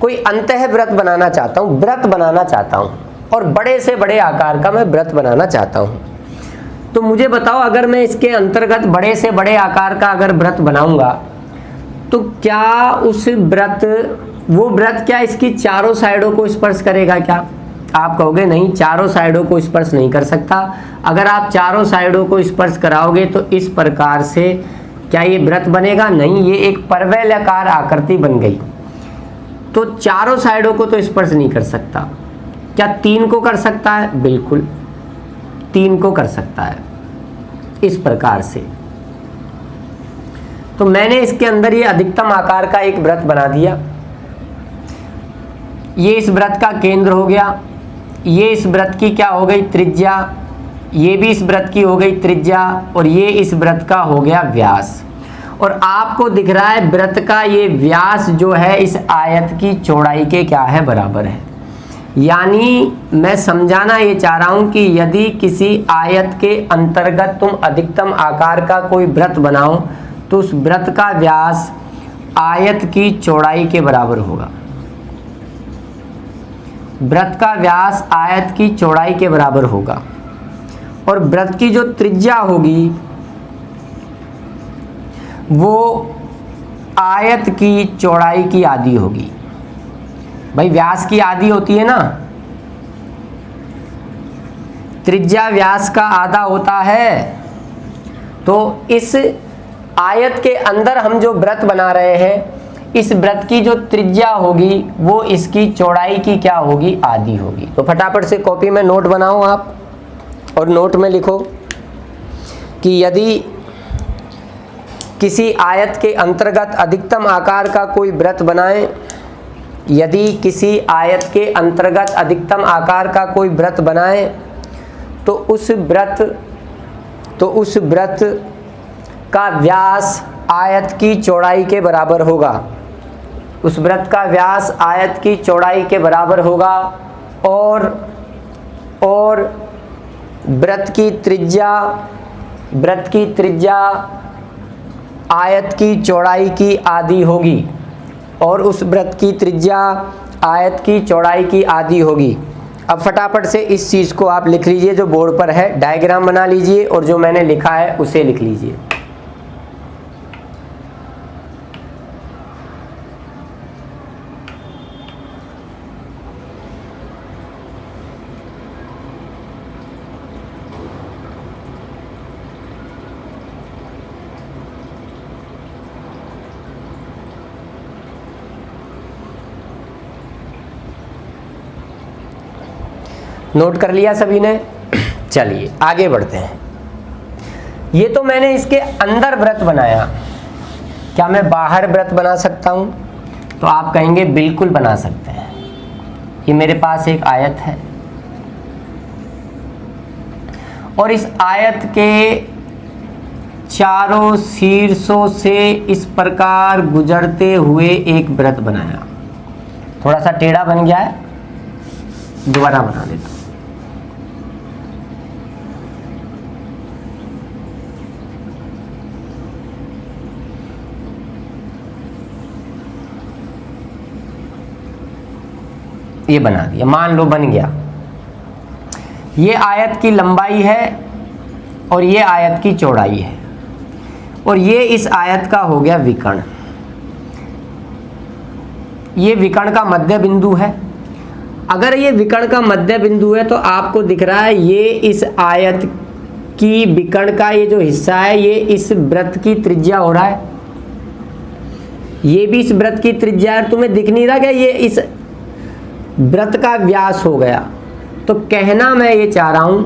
कोई अंतःवृत्त बनाना चाहता हूँ, वृत्त बनाना चाहता हूँ, और बड़े से बड़े आकार का मैं वृत्त बनाना चाहता हूँ। तो मुझे बताओ, अगर मैं इसके अंतर्गत बड़े से बड़े आकार का अगर वृत्त बनाऊंगा तो क्या उस वृत्त, वो वृत्त क्या इसकी चारों साइडों को स्पर्श करेगा? क्या आप कहोगे नहीं, चारों साइडों को स्पर्श नहीं कर सकता। अगर आप चारों साइडों को स्पर्श कराओगे तो इस प्रकार से क्या ये वृत्त बनेगा? नहीं, ये एक परवलयाकार आकृति बन गई। तो चारों साइडों को तो स्पर्श नहीं कर सकता। क्या 3 को कर सकता है? बिल्कुल 3 को कर सकता है, इस प्रकार से। तो मैंने इसके अंदर ये अधिकतम आकार का एक वृत्त बना दिया। ये इस वृत्त का केंद्र हो गया, ये इस वृत्त की क्या हो गई, त्रिज्या, ये भी इस वृत्त की हो गई त्रिज्या, और ये इस वृत्त का हो गया व्यास। और आपको दिख रहा है वृत्त का ये व्यास जो है इस आयत की चौड़ाई के क्या है, बराबर है। यानी मैं समझाना ये चाह रहा हूं कि यदि किसी आयत के अंतर्गत तुम अधिकतम आकार का कोई वृत्त बनाओ तो उस वृत्त का व्यास आयत की चौड़ाई के बराबर होगा। वृत्त का व्यास आयत की चौड़ाई के बराबर होगा, और वृत्त की जो त्रिज्या होगी वो आयत की चौड़ाई की आधी होगी। भाई व्यास की आधी होती है ना, त्रिज्या व्यास का आधा होता है। तो इस आयत के अंदर हम जो वृत्त बना रहे हैं, इस वृत्त की जो त्रिज्या होगी वो इसकी चौड़ाई की क्या होगी, आधी होगी। तो फटाफट से कॉपी में नोट बनाओ आप, और नोट में लिखो कि यदि किसी आयत के अंतर्गत अधिकतम आकार का कोई वृत्त बनाएं, यदि किसी आयत के अंतर्गत अधिकतम आकार का कोई वृत्त बनाएं तो उस वृत्त का व्यास आयत की चौड़ाई के बराबर होगा। उस वृत्त का व्यास आयत की चौड़ाई के बराबर होगा, और वृत्त की त्रिज्या आयत की चौड़ाई की आधी होगी, और उस वृत्त की त्रिज्या आयत की चौड़ाई की आधी होगी। अब फटाफट से इस चीज़ को आप लिख लीजिए, जो बोर्ड पर है डायग्राम बना लीजिए, और जो मैंने लिखा है उसे लिख लीजिए। नोट कर लिया सभी ने? चलिए आगे बढ़ते हैं। ये तो मैंने इसके अंदर वृत्त बनाया, क्या मैं बाहर वृत्त बना सकता हूं? तो आप कहेंगे बिल्कुल बना सकते हैं। ये मेरे पास एक आयत है, और इस आयत के चारों शीर्षों से इस प्रकार गुजरते हुए एक वृत्त बनाया। थोड़ा सा टेढ़ा बन गया है, दोबारा बना देता हूं। ये बना दिया, मान लो बन गया। ये आयत की लंबाई है और ये आयत की चौड़ाई है, और ये इस आयत का हो गया विकर्ण। ये विकर्ण का मध्य बिंदु है। अगर ये विकर्ण का मध्य बिंदु है तो आपको दिख रहा है ये इस आयत की विकर्ण का ये जो हिस्सा है ये इस वृत्त की त्रिज्या हो रहा है, ये भी इस वृत्त की त्रिज्या है। तुम्हें दिख नहीं रहा क्या ये इस वृत्त का व्यास हो गया। तो कहना मैं ये चाह रहा हूं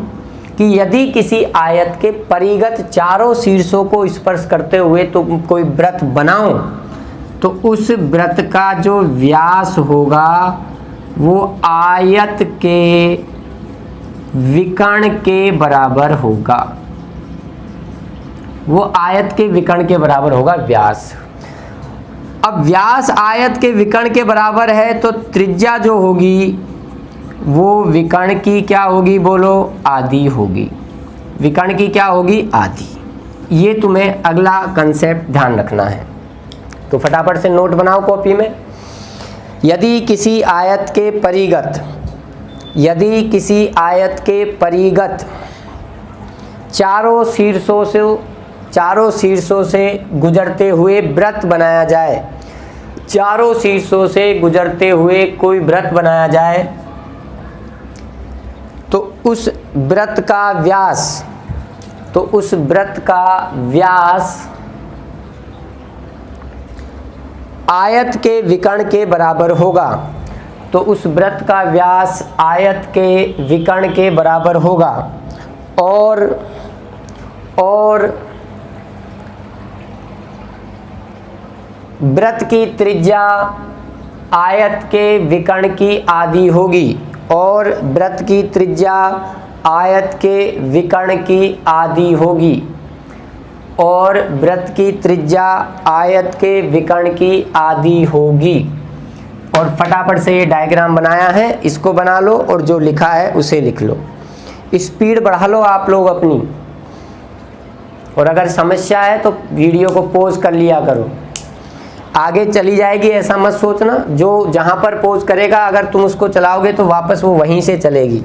कि यदि किसी आयत के परिगत चारों शीर्षों को स्पर्श करते हुए तुम कोई वृत्त बनाओ तो उस वृत्त का जो व्यास होगा वो आयत के विकर्ण के बराबर होगा, वो आयत के विकर्ण के बराबर होगा व्यास। अब व्यास आयत के विकर्ण के बराबर है तो त्रिज्या जो होगी वो विकर्ण की क्या होगी, बोलो, आधी होगी। विकर्ण की क्या होगी, आधी। ये तुम्हें अगला कंसेप्ट ध्यान रखना है। तो फटाफट से नोट बनाओ कॉपी में। यदि किसी आयत के परिगत चारों शीर्षों से गुजरते हुए वृत्त बनाया जाए, चारों शीर्षों से गुजरते हुए कोई वृत्त बनाया जाए तो उस वृत्त का व्यास आयत के विकर्ण के बराबर होगा। तो उस वृत्त का व्यास आयत के विकर्ण के बराबर होगा और वृत्त की त्रिज्या आयत के विकर्ण की आधी होगी और वृत्त की त्रिज्या आयत के विकर्ण की आधी होगी और वृत्त की त्रिज्या आयत के विकर्ण की आधी होगी। और फटाफट से ये डायग्राम बनाया है, इसको बना लो और जो लिखा है उसे लिख लो। स्पीड बढ़ा लो आप लोग अपनी, और अगर समस्या है तो वीडियो को पॉज कर लिया करो। आगे चली जाएगी ऐसा मत सोचना, जो जहाँ पर पॉज करेगा अगर तुम उसको चलाओगे तो वापस वो वहीं से चलेगी।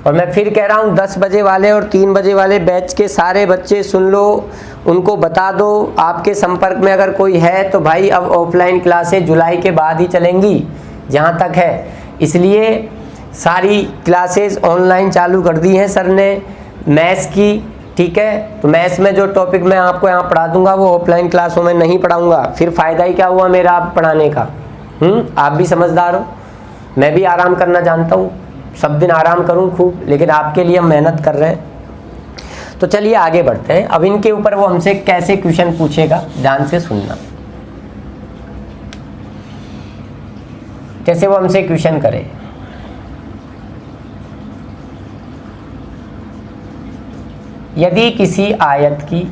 और मैं फिर कह रहा हूँ 10 बजे वाले और 3 बजे वाले बैच के सारे बच्चे सुन लो, उनको बता दो। आपके संपर्क में अगर कोई है तो भाई अब ऑफलाइन क्लासेस जुलाई के बाद ही चलेंगी जहाँ तक है, इसलिए सारी क्लासेस ऑनलाइन चालू कर दी हैं सर ने मैथ्स की, ठीक है। तो मैथ्स में जो टॉपिक मैं आपको यहाँ पढ़ा दूंगा वो ऑफलाइन क्लासों में नहीं पढ़ाऊंगा, फिर फ़ायदा ही क्या हुआ मेरा आप पढ़ाने का। आप भी समझदार हो, मैं भी आराम करना जानता हूँ, सब दिन आराम करूँ खूब, लेकिन आपके लिए हम मेहनत कर रहे हैं। तो चलिए आगे बढ़ते हैं। अब इनके ऊपर वो हमसे कैसे क्वेश्चन पूछेगा ध्यान से सुनना। जैसे वो हमसे क्वेश्चन करे, यदि किसी आयत की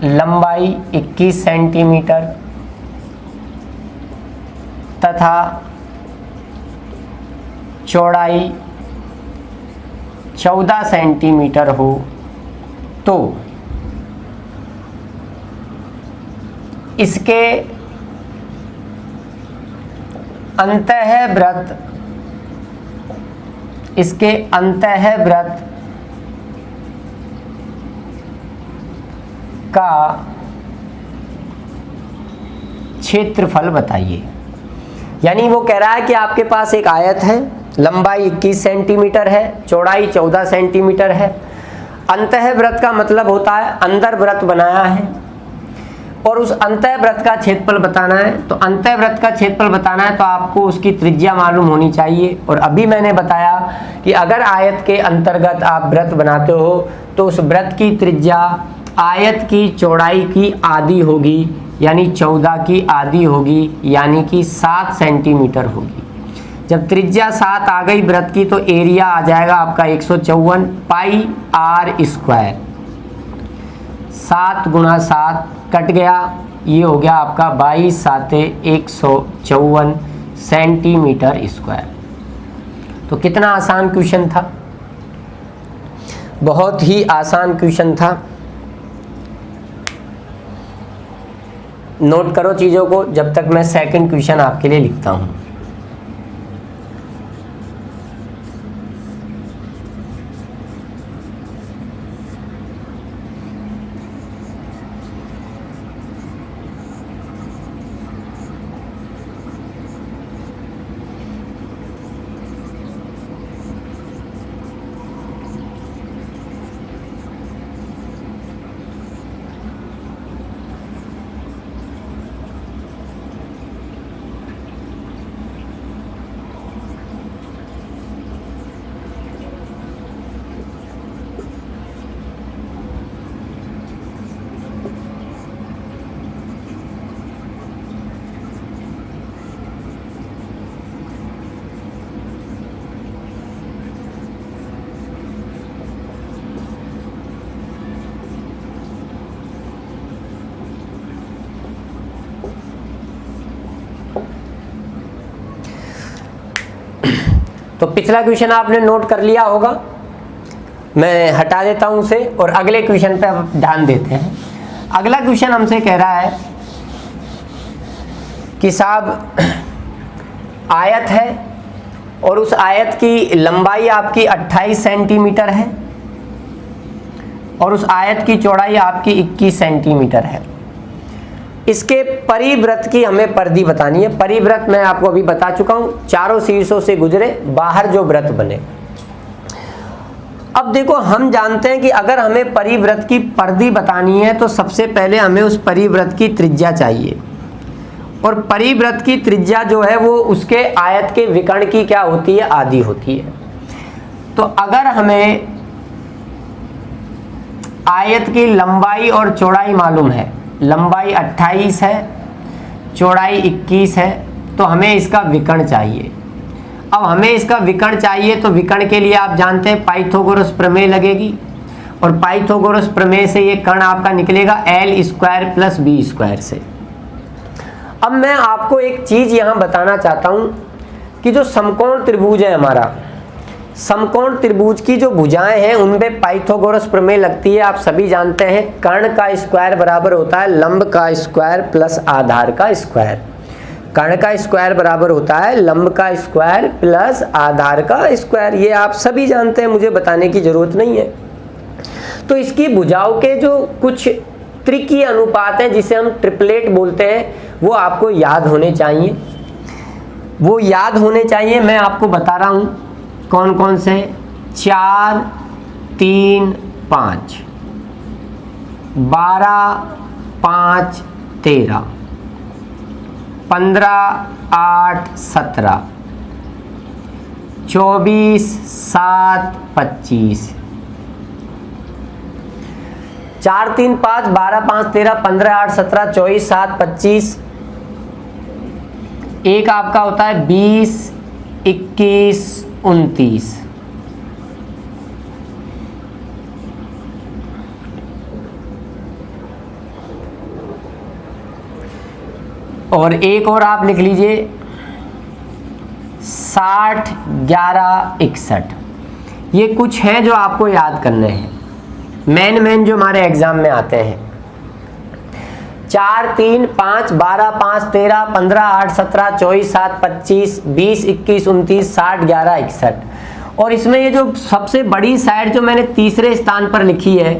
लंबाई 21 सेंटीमीटर तथा चौड़ाई 14 सेंटीमीटर हो तो इसके अंतःवृत्त का क्षेत्रफल बताइए। यानी वो कह रहा है कि आपके पास एक आयत है, लंबाई 21 सेंटीमीटर है, चौड़ाई 14 सेंटीमीटर है। अंतःवृत्त का मतलब होता है अंदर वृत्त बनाया है और उस अंतःवृत्त का क्षेत्रफल बताना है। तो अंतःवृत्त का क्षेत्रफल बताना है तो आपको उसकी त्रिज्या मालूम होनी चाहिए। और अभी मैंने बताया कि अगर आयत के अंतर्गत आप वृत्त बनाते हो तो उस वृत्त की त्रिज्या आयत की चौड़ाई की आधी होगी, यानी 14 की आधी होगी, यानी कि 7 सेंटीमीटर होगी। जब त्रिज्या 7 आ गई वृत्त की तो एरिया आ जाएगा आपका 154 पाई आर स्क्वायर। 7 गुणा 7 कट गया, ये हो गया आपका 22 साते 154 सेंटीमीटर स्क्वायर। तो कितना आसान क्वेश्चन था, बहुत ही आसान क्वेश्चन था। नोट करो चीज़ों को जब तक मैं सेकंड क्वेश्चन आपके लिए लिखता हूँ। तो पिछला क्वेश्चन आपने नोट कर लिया होगा, मैं हटा देता हूं उसे और अगले क्वेश्चन पे अब ध्यान देते हैं। अगला क्वेश्चन हमसे कह रहा है कि साहब आयत है और उस आयत की लंबाई आपकी 28 सेंटीमीटर है और उस आयत की चौड़ाई आपकी 21 सेंटीमीटर है। इसके परिवृत्त की हमें परिधि बतानी है। परिवृत्त मैं आपको अभी बता चुका हूं, चारों शीर्षों से गुजरे बाहर जो वृत्त बने। अब देखो, हम जानते हैं कि अगर हमें परिवृत्त की परिधि बतानी है तो सबसे पहले हमें उस परिवृत्त की त्रिज्या चाहिए, और परिवृत्त की त्रिज्या जो है वो उसके आयत के विकर्ण की क्या होती है, आधी होती है। तो अगर हमें आयत की लंबाई और चौड़ाई मालूम है, लंबाई 28 है, चौड़ाई 21 है, तो हमें इसका विकर्ण चाहिए। अब हमें इसका विकर्ण चाहिए तो विकर्ण के लिए आप जानते हैं पाइथागोरस प्रमेय लगेगी, और पाइथागोरस प्रमेय से ये कर्ण आपका निकलेगा l² + b² से। अब मैं आपको एक चीज यहां बताना चाहता हूं कि जो समकोण त्रिभुज है हमारा, समकोण त्रिभुज की जो भुजाएं हैं उनपे पाइथागोरस प्रमेय लगती है। आप सभी जानते हैं कर्ण का स्क्वायर बराबर होता है लंब का स्क्वायर प्लस आधार का स्क्वायर। कर्ण का स्क्वायर बराबर होता है लंब का स्क्वायर प्लस आधार का स्क्वायर, ये आप सभी जानते हैं, मुझे बताने की जरूरत नहीं है। तो इसकी भुजाओं के जो कुछ त्रिकीय अनुपात हैं जिसे हम ट्रिपलेट बोलते हैं, वो आपको याद होने चाहिए। वो याद होने चाहिए, मैं आपको बता रहा हूं कौन कौन से। 4, 3, 5, 12, 5, 13, 15, 8, 17, 24, 7, 25, 4, 3, 5, 12, 5, 13, 15, 8, 17, 24, 7, 25, एक आपका होता है 20, 21, 29, और एक और आप लिख लीजिए 60, 11, 61। ये कुछ हैं जो आपको याद करने हैं, मेन जो हमारे एग्जाम में आते हैं। 4, 3, 5, 12, 5, 13, 15, 8, 17, 24, 7, 25, 20, 21, 29, 60, 11, 61। और इसमें ये जो सबसे बड़ी साइड जो मैंने तीसरे स्थान पर लिखी है,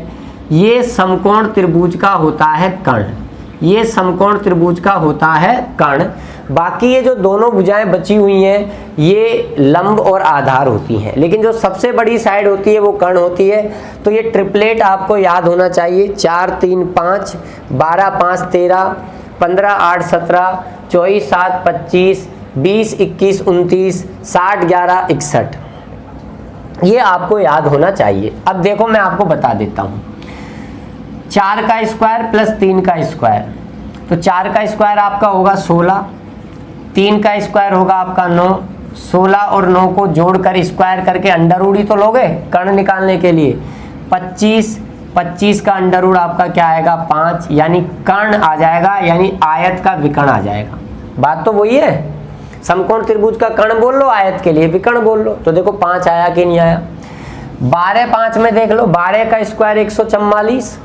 ये समकोण त्रिभुज का होता है कर्ण। ये समकोण त्रिभुज का होता है कर्ण। बाकी ये जो दोनों भुजाएं बची हुई हैं ये लंब और आधार होती हैं, लेकिन जो सबसे बड़ी साइड होती है वो कर्ण होती है। तो ये ट्रिपलेट आपको याद होना चाहिए। 4, 3, 5, 12, 5, 13, 15, 8, 17, 24, 7, 25, 20, 21, 29, 60, 11, 61। ये आपको याद होना चाहिए। अब देखो मैं आपको बता देता हूँ। 4 का स्क्वायर प्लस 3 का स्क्वायर, तो 4 का स्क्वायर आपका होगा 16, 3 का स्क्वायर होगा आपका 9, 16 और 9 को जोड़कर स्क्वायर करके अंडर रूट ही तो लोगे कर्ण निकालने के लिए। 25, 25 का अंडर रूट आपका क्या आएगा 5, यानी कर्ण आ जाएगा, यानी आयत का विकर्ण आ जाएगा। बात तो वही है, समकोण त्रिभुज का कर्ण बोल लो, आयत के लिए विकर्ण बोल लो। तो देखो 5 आया कि नहीं आया। 12, 5 में देख लो, 12 का स्क्वायर 144,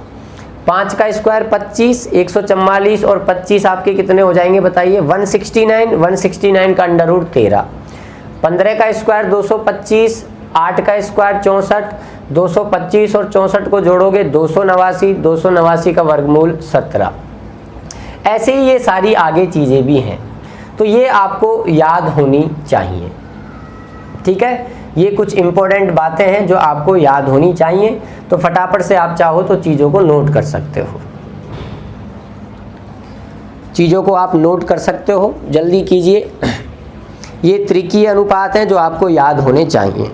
5 का स्क्वायर 25, 144 और 25 आपके कितने हो जाएंगे बताइए, 169, 169 का अंडर रूट 13। 15 का स्क्वायर 225, 8 का स्क्वायर 64, 225 और 64 को जोड़ोगे 289, 289 का वर्गमूल 17। ऐसे ही ये सारी आगे चीजें भी हैं, तो ये आपको याद होनी चाहिए। ठीक है, ये कुछ इंपॉर्टेंट बातें हैं जो आपको याद होनी चाहिए। तो फटाफट से आप चाहो तो चीज़ों को नोट कर सकते हो, चीज़ों को आप नोट कर सकते हो, जल्दी कीजिए। ये त्रिकीय अनुपात हैं जो आपको याद होने चाहिए।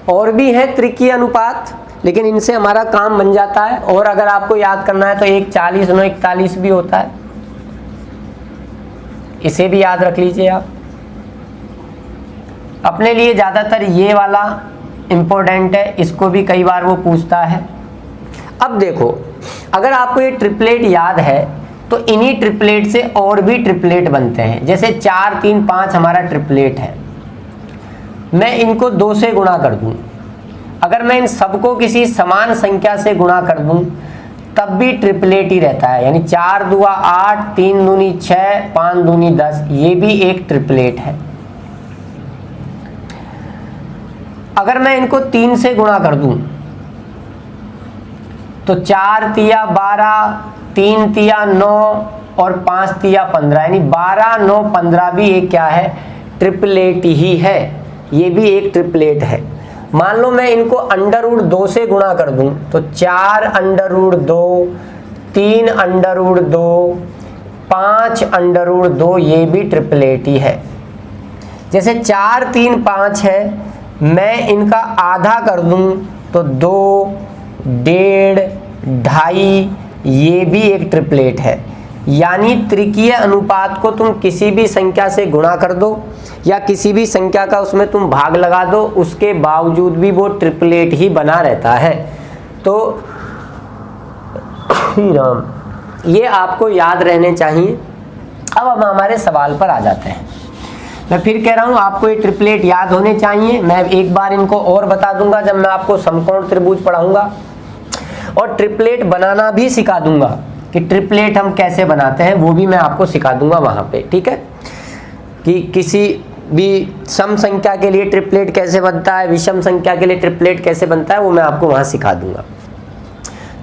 और भी है त्रिकीय अनुपात, लेकिन इनसे हमारा काम बन जाता है। और अगर आपको याद करना है तो 1, 40, 9, 41 भी होता है, इसे भी याद रख लीजिए आप। अपने लिए ज़्यादातर ये वाला इम्पोर्टेंट है, इसको भी कई बार वो पूछता है। अब देखो, अगर आपको ये ट्रिपलेट याद है तो इन्हीं ट्रिपलेट से और भी ट्रिपलेट बनते हैं। जैसे 4 3 5 हमारा ट्रिपलेट है, मैं इनको 2 से गुणा कर दूं, अगर मैं इन सबको किसी समान संख्या से गुणा कर दूं तब भी ट्रिपलेट ही रहता है। यानी 4 दूआ 8, 3 दूनी 6, 5 दूनी 10, ये भी एक ट्रिपलेट है। अगर मैं इनको 3 से गुणा कर दूं तो 4 तिया 12, 3 तिया 9 और 5 तिया 15, यानी 12 9 15 भी एक क्या है, ट्रिपलेट ही है। ये भी एक ट्रिपलेट है। मान लो मैं इनको √2 से गुणा कर दूं तो 4 √2, 3 √2, 5 √2, ये भी ट्रिपलेट ही है। जैसे 4 3 5 है, मैं इनका आधा कर दूं तो 2, 1.5, 2.5, ये भी एक ट्रिपलेट है। यानी त्रिकीय अनुपात को तुम किसी भी संख्या से गुणा कर दो या किसी भी संख्या का उसमें तुम भाग लगा दो, उसके बावजूद भी वो ट्रिपलेट ही बना रहता है। तो ये आपको याद रहने चाहिए। अब हम हमारे सवाल पर आ जाते हैं। मैं फिर कह रहा हूँ, आपको ये ट्रिपलेट याद होने चाहिए। मैं एक बार इनको और बता दूंगा जब मैं आपको समकोण त्रिभुज पढ़ाऊंगा, और ट्रिपलेट बनाना भी सिखा दूंगा कि ट्रिपलेट हम कैसे बनाते हैं, वो भी मैं आपको सिखा दूंगा वहां पे। ठीक है, कि किसी भी सम संख्या के लिए ट्रिपलेट कैसे बनता है, विषम संख्या के लिए ट्रिपलेट कैसे बनता है, वो मैं आपको वहां सिखा दूंगा।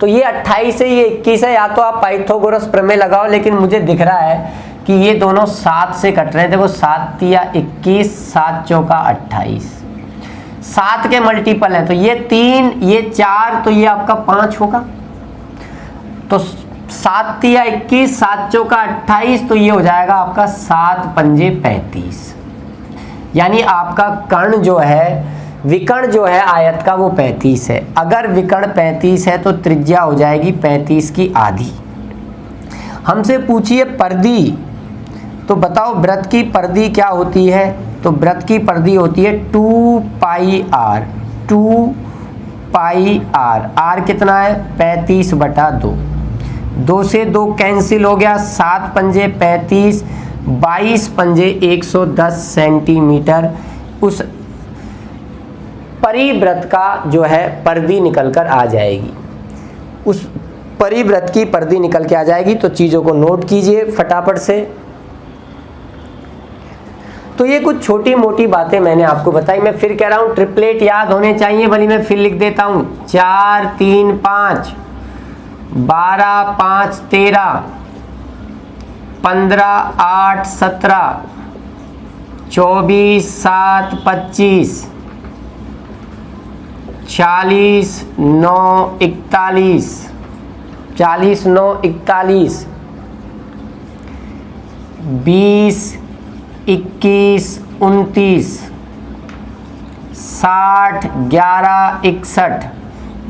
तो ये 28 है, ये 21 है। या तो आप पाइथागोरस प्रमेय लगाओ, लेकिन मुझे दिख रहा है कि ये दोनों 7 से कट रहे हैं। देखो 7 तिया 21, 7 चौका 28, 7 के मल्टीपल हैं तो ये 3, ये 4, तो ये आपका 5 होगा। तो 7 तिया 21, 7 चौका 28, तो ये हो जाएगा आपका 7 पंजे 35। यानी आपका कर्ण जो है, विकर्ण जो है आयत का, वो 35 है। अगर विकर्ण 35 है तो त्रिज्या हो जाएगी 35 की आधी। हमसे पूछिए परिधि, तो बताओ वृत्त की परिधि क्या होती है। तो वृत्त की परिधि होती है 2πr। 2πr, r कितना है, 35/2। 2 से 2 कैंसिल हो गया, 7 पंजे 35, 22 पंजे 110 सेंटीमीटर। उस परिवृत्त का जो है परिधि निकल कर आ जाएगी। उस परिवृत्त की परिधि निकल के आ जाएगी। तो चीज़ों को नोट कीजिए फटाफट से। तो ये कुछ छोटी मोटी बातें मैंने आपको बताई। मैं फिर कह रहा हूँ, ट्रिपलेट याद होने चाहिए। भली मैं फिर लिख देता हूँ, 4 3 5, 12 5 13, 15 8 17, 24 7 25, 40 9 41, 40 9 41, 20 21 29, 60 11 61,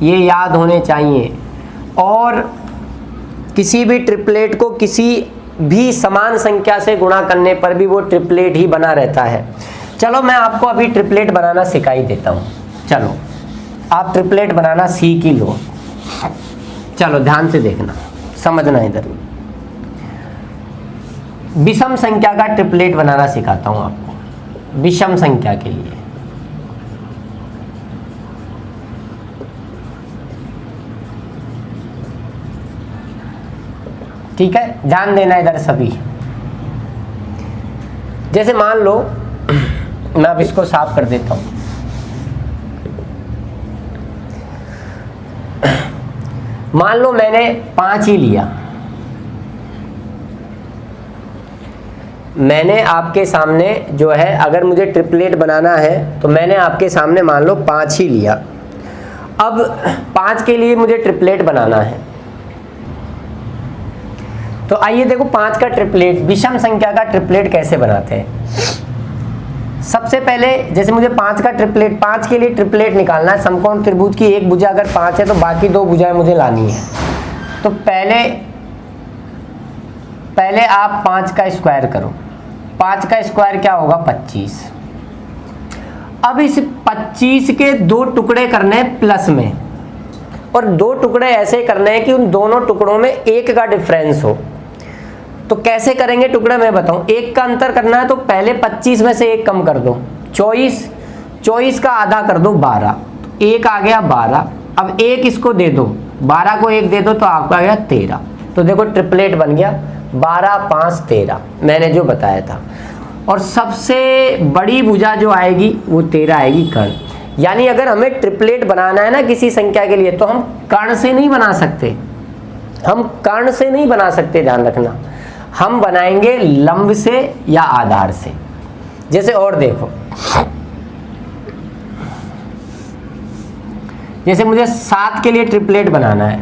ये याद होने चाहिए। और किसी भी ट्रिपलेट को किसी भी समान संख्या से गुणा करने पर भी वो ट्रिपलेट ही बना रहता है। चलो मैं आपको अभी ट्रिपलेट बनाना सिखा ही देता हूँ। चलो आप ट्रिपलेट बनाना सीख ही लो। चलो ध्यान से देखना, समझना इधर। विषम संख्या का ट्रिपलेट बनाना सिखाता हूं आपको, विषम संख्या के लिए। ठीक है, ध्यान देना इधर सभी। जैसे मान लो, मैं अब इसको साफ कर देता हूं। मान लो मैंने 5 ही लिया। मैंने आपके सामने जो है, अगर मुझे ट्रिपलेट बनाना है तो मैंने आपके सामने मान लो 5 ही लिया। अब 5 के लिए मुझे ट्रिपलेट बनाना है। तो आइए देखो 5 का ट्रिपलेट, विषम संख्या का ट्रिपलेट कैसे बनाते हैं। सबसे पहले जैसे मुझे 5 का ट्रिपलेट, 5 के लिए ट्रिपलेट निकालना है। समकोण त्रिभुज की एक भुजा अगर 5 है तो बाकी 2 भुजाएं मुझे लानी है। तो पहले आप 5 का स्क्वायर करो। 5 का स्क्वायर क्या होगा, 25। अब इस 25 के 2 टुकड़े करने हैं प्लस में, और 2 टुकड़े ऐसे करने हैं कि उन दोनों टुकड़ों में 1 का डिफरेंस हो। तो कैसे करेंगे टुकड़े मैं बताऊं। 1 का अंतर करना है तो पहले 25 में से 1 कम कर दो, 24 का आधा कर दो 12, 1 आ गया 12। अब 1 इसको दे दो, 12 को 1 दे दो तो आपका आ गया 13। तो देखो ट्रिपलेट बन गया 12, 5, 13, मैंने जो बताया था। और सबसे बड़ी भुजा जो आएगी वो 13 आएगी कर्ण। यानी अगर हमें ट्रिपलेट बनाना है ना किसी संख्या के लिए, तो हम कर्ण से नहीं बना सकते, हम कर्ण से नहीं बना सकते, ध्यान रखना। हम बनाएंगे लंब से या आधार से। जैसे और देखो, जैसे मुझे 7 के लिए ट्रिपलेट बनाना है,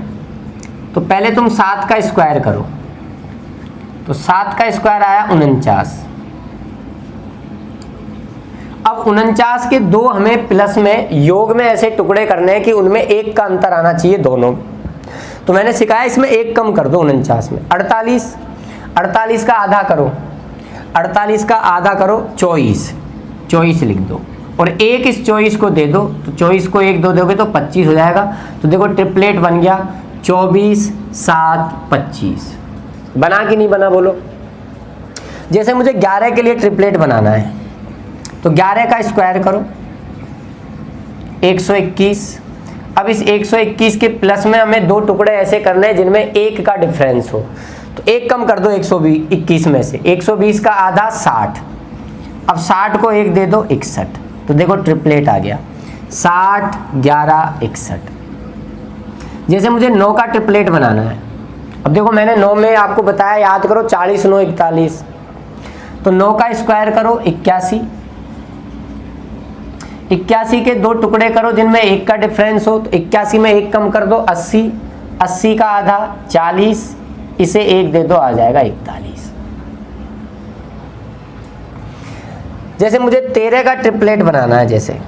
तो पहले तुम 7 का स्क्वायर करो, तो 7 का स्क्वायर आया 49। अब 49 के 2 हमें प्लस में योग में ऐसे टुकड़े करने हैं कि उनमें 1 का अंतर आना चाहिए दोनों। तो मैंने सिखाया इसमें 1 कम कर दो 49 में। 48 का आधा करो, 48 का आधा करो 24 लिख दो, और 1 इस 24 को दे दो, तो 24 को 1 दो दोगे तो 25 हो जाएगा। तो देखो ट्रिपलेट बन गया 24, 7, 25। बना कि नहीं बना बोलो। जैसे मुझे 11 के लिए ट्रिपलेट बनाना है, तो 11 का स्क्वायर करो 121। अब इस 121 के प्लस में हमें 2 टुकड़े ऐसे करने हैं जिनमें 1 का डिफरेंस हो, तो 1 कम कर दो 121 में से, 120 का आधा 60। अब 60 को 1 दे दो 61। तो देखो ट्रिपलेट आ गया 60, 11, 61। जैसे मुझे 9 का ट्रिपलेट बनाना है, अब देखो मैंने 9 में आपको बताया, याद करो 40, 9, 41। तो 9 का स्क्वायर करो 81। 81 के 2 टुकड़े करो जिनमें 1 का डिफरेंस हो, तो 81 में 1 कम कर दो 80। 80 का आधा 40, इसे 1 दे दो आ जाएगा 41। जैसे मुझे 13 का ट्रिपलेट बनाना है, जैसे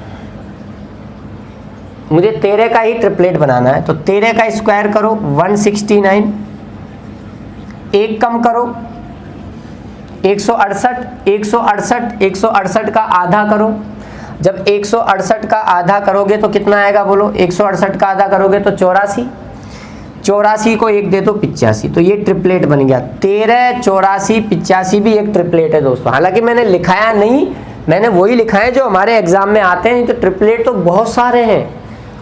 मुझे 13 का ही ट्रिपलेट बनाना है, तो 13 का स्क्वायर करो 169। 1 कम करो 168। 168 का आधा करो। जब 168 का आधा करोगे तो कितना आएगा बोलो। 168 का आधा करोगे तो 84। 84 को 1 दे दो 85। तो ये ट्रिपलेट बन गया 13, 84, 85 भी एक ट्रिपलेट है दोस्तों। हालांकि मैंने लिखाया नहीं, मैंने वही लिखा है जो हमारे एग्जाम में आते हैं। तो ट्रिपलेट तो बहुत सारे हैं,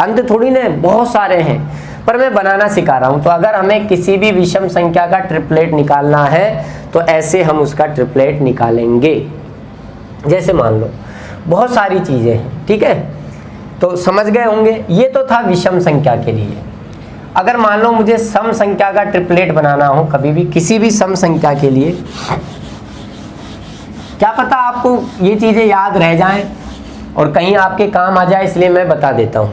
अंत थोड़ी ना, बहुत सारे हैं, पर मैं बनाना सिखा रहा हूं। तो अगर हमें किसी भी विषम संख्या का ट्रिपलेट निकालना है तो ऐसे हम उसका ट्रिपलेट निकालेंगे। जैसे मान लो बहुत सारी चीजें हैं, ठीक है, तो समझ गए होंगे। ये तो था विषम संख्या के लिए। अगर मान लो मुझे सम संख्या का ट्रिपलेट बनाना हो कभी भी, किसी भी सम संख्या के लिए, क्या पता आपको ये चीजें याद रह जाएं और कहीं आपके काम आ जाए, इसलिए मैं बता देता हूं।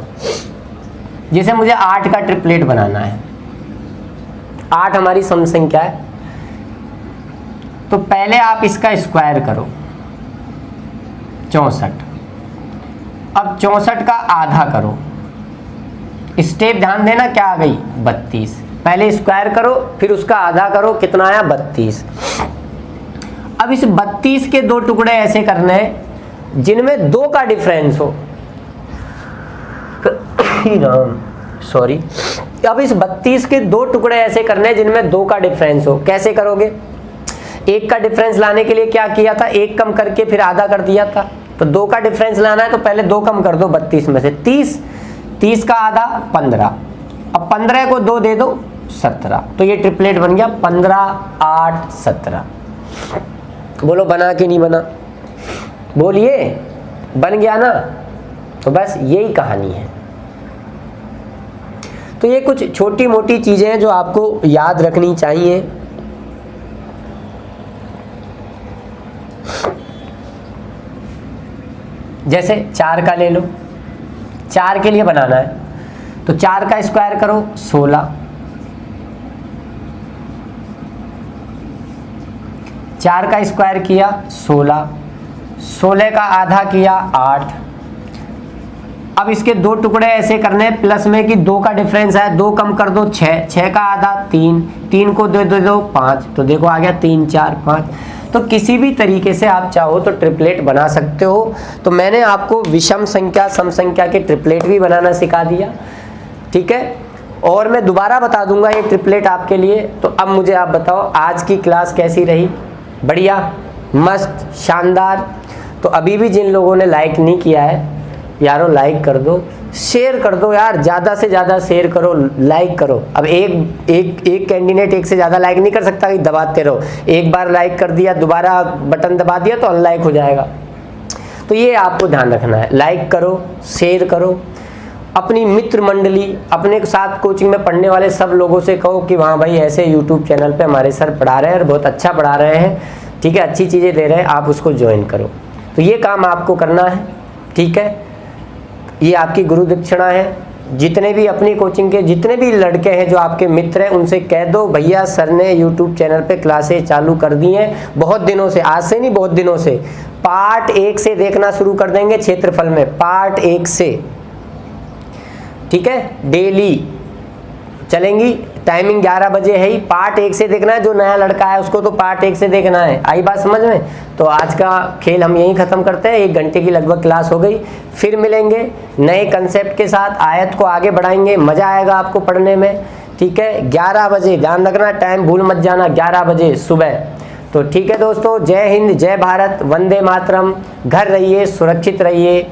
जैसे मुझे 8 का ट्रिपलेट बनाना है, 8 हमारी सम संख्या है, तो पहले आप इसका स्क्वायर करो 64। अब 64 का आधा करो, स्टेप ध्यान देना क्या आ गई 32। पहले स्क्वायर करो फिर उसका आधा करो, कितना आया 32। अब इस 32 के 2 टुकड़े ऐसे करने हैं जिनमें 2 का डिफरेंस हो। सॉरी, अब इस 32 के 2 टुकड़े ऐसे करने हैं जिनमें 2 का डिफरेंस हो। कैसे करोगे। 1 का डिफरेंस लाने के लिए क्या किया था, 1 कम करके फिर आधा कर दिया था। तो 2 का डिफरेंस लाना है तो पहले 2 कम कर दो 32 में से, 30 का आधा 15। अब 15 को 2 दे दो 17। तो ये ट्रिपलेट बन गया 15, 8, 17। बोलो बना कि नहीं बना, बोलिए। बन गया ना। तो बस यही कहानी है। तो ये कुछ छोटी मोटी चीजें हैं जो आपको याद रखनी चाहिए। जैसे 4 का ले लो, 4 के लिए बनाना है तो 4 का स्क्वायर करो 16। 4 का स्क्वायर किया 16, 16 का आधा किया 8। अब इसके 2 टुकड़े ऐसे करने हैं प्लस में कि 2 का डिफरेंस है, 2 कम कर दो 6, 6 का आधा 3, 3 को दे दो 5। तो देखो आ गया 3, 4, 5। तो तो किसी भी तरीके से आप चाहो तो ट्रिपलेट बना सकते हो। तो मैंने आपको विषम संख्या सम संख्या के ट्रिपलेट भी बनाना सिखा दिया, ठीक है। और मैं दोबारा बता दूंगा ये ट्रिपलेट आपके लिए। तो अब मुझे आप बताओ आज की क्लास कैसी रही? बढ़िया, मस्त, शानदार। तो अभी भी जिन लोगों ने लाइक नहीं किया है यारों, लाइक कर दो, शेयर कर दो यार, ज़्यादा से ज़्यादा शेयर करो, लाइक करो। अब एक कैंडिडेट एक से ज़्यादा लाइक नहीं कर सकता कि दबाते रहो। एक बार लाइक कर दिया, दोबारा बटन दबा दिया तो अनलाइक हो जाएगा। तो ये आपको ध्यान रखना है, लाइक करो, शेयर करो। अपनी मित्र मंडली, अपने साथ कोचिंग में पढ़ने वाले सब लोगों से कहो कि वहाँ भाई ऐसे यूट्यूब चैनल पे हमारे सर पढ़ा रहे हैं और बहुत अच्छा पढ़ा रहे हैं, ठीक है, अच्छी चीज़ें दे रहे हैं, आप उसको ज्वाइन करो। तो ये काम आपको करना है, ठीक है। ये आपकी गुरु दक्षिणा है। जितने भी अपनी कोचिंग के जितने भी लड़के हैं जो आपके मित्र हैं, उनसे कह दो भैया सर ने यूट्यूब चैनल पे क्लासेस चालू कर दी हैं बहुत दिनों से, आज से नहीं बहुत दिनों से। पार्ट 1 से देखना शुरू कर देंगे क्षेत्रफल में, पार्ट 1 से, ठीक है, डेली चलेंगी। टाइमिंग 11 बजे है ही, पार्ट 1 से देखना है। जो नया लड़का है उसको तो पार्ट 1 से देखना है। आई बात समझ में? तो आज का खेल हम यहीं ख़त्म करते हैं। 1 घंटे की लगभग क्लास हो गई। फिर मिलेंगे नए कंसेप्ट के साथ, आयत को आगे बढ़ाएंगे, मज़ा आएगा आपको पढ़ने में, ठीक है। 11 बजे ध्यान रखना, टाइम भूल मत जाना, 11 बजे सुबह। तो ठीक है दोस्तों, जय हिंद, जय भारत, वंदे मातरम। घर रहिए, सुरक्षित रहिए।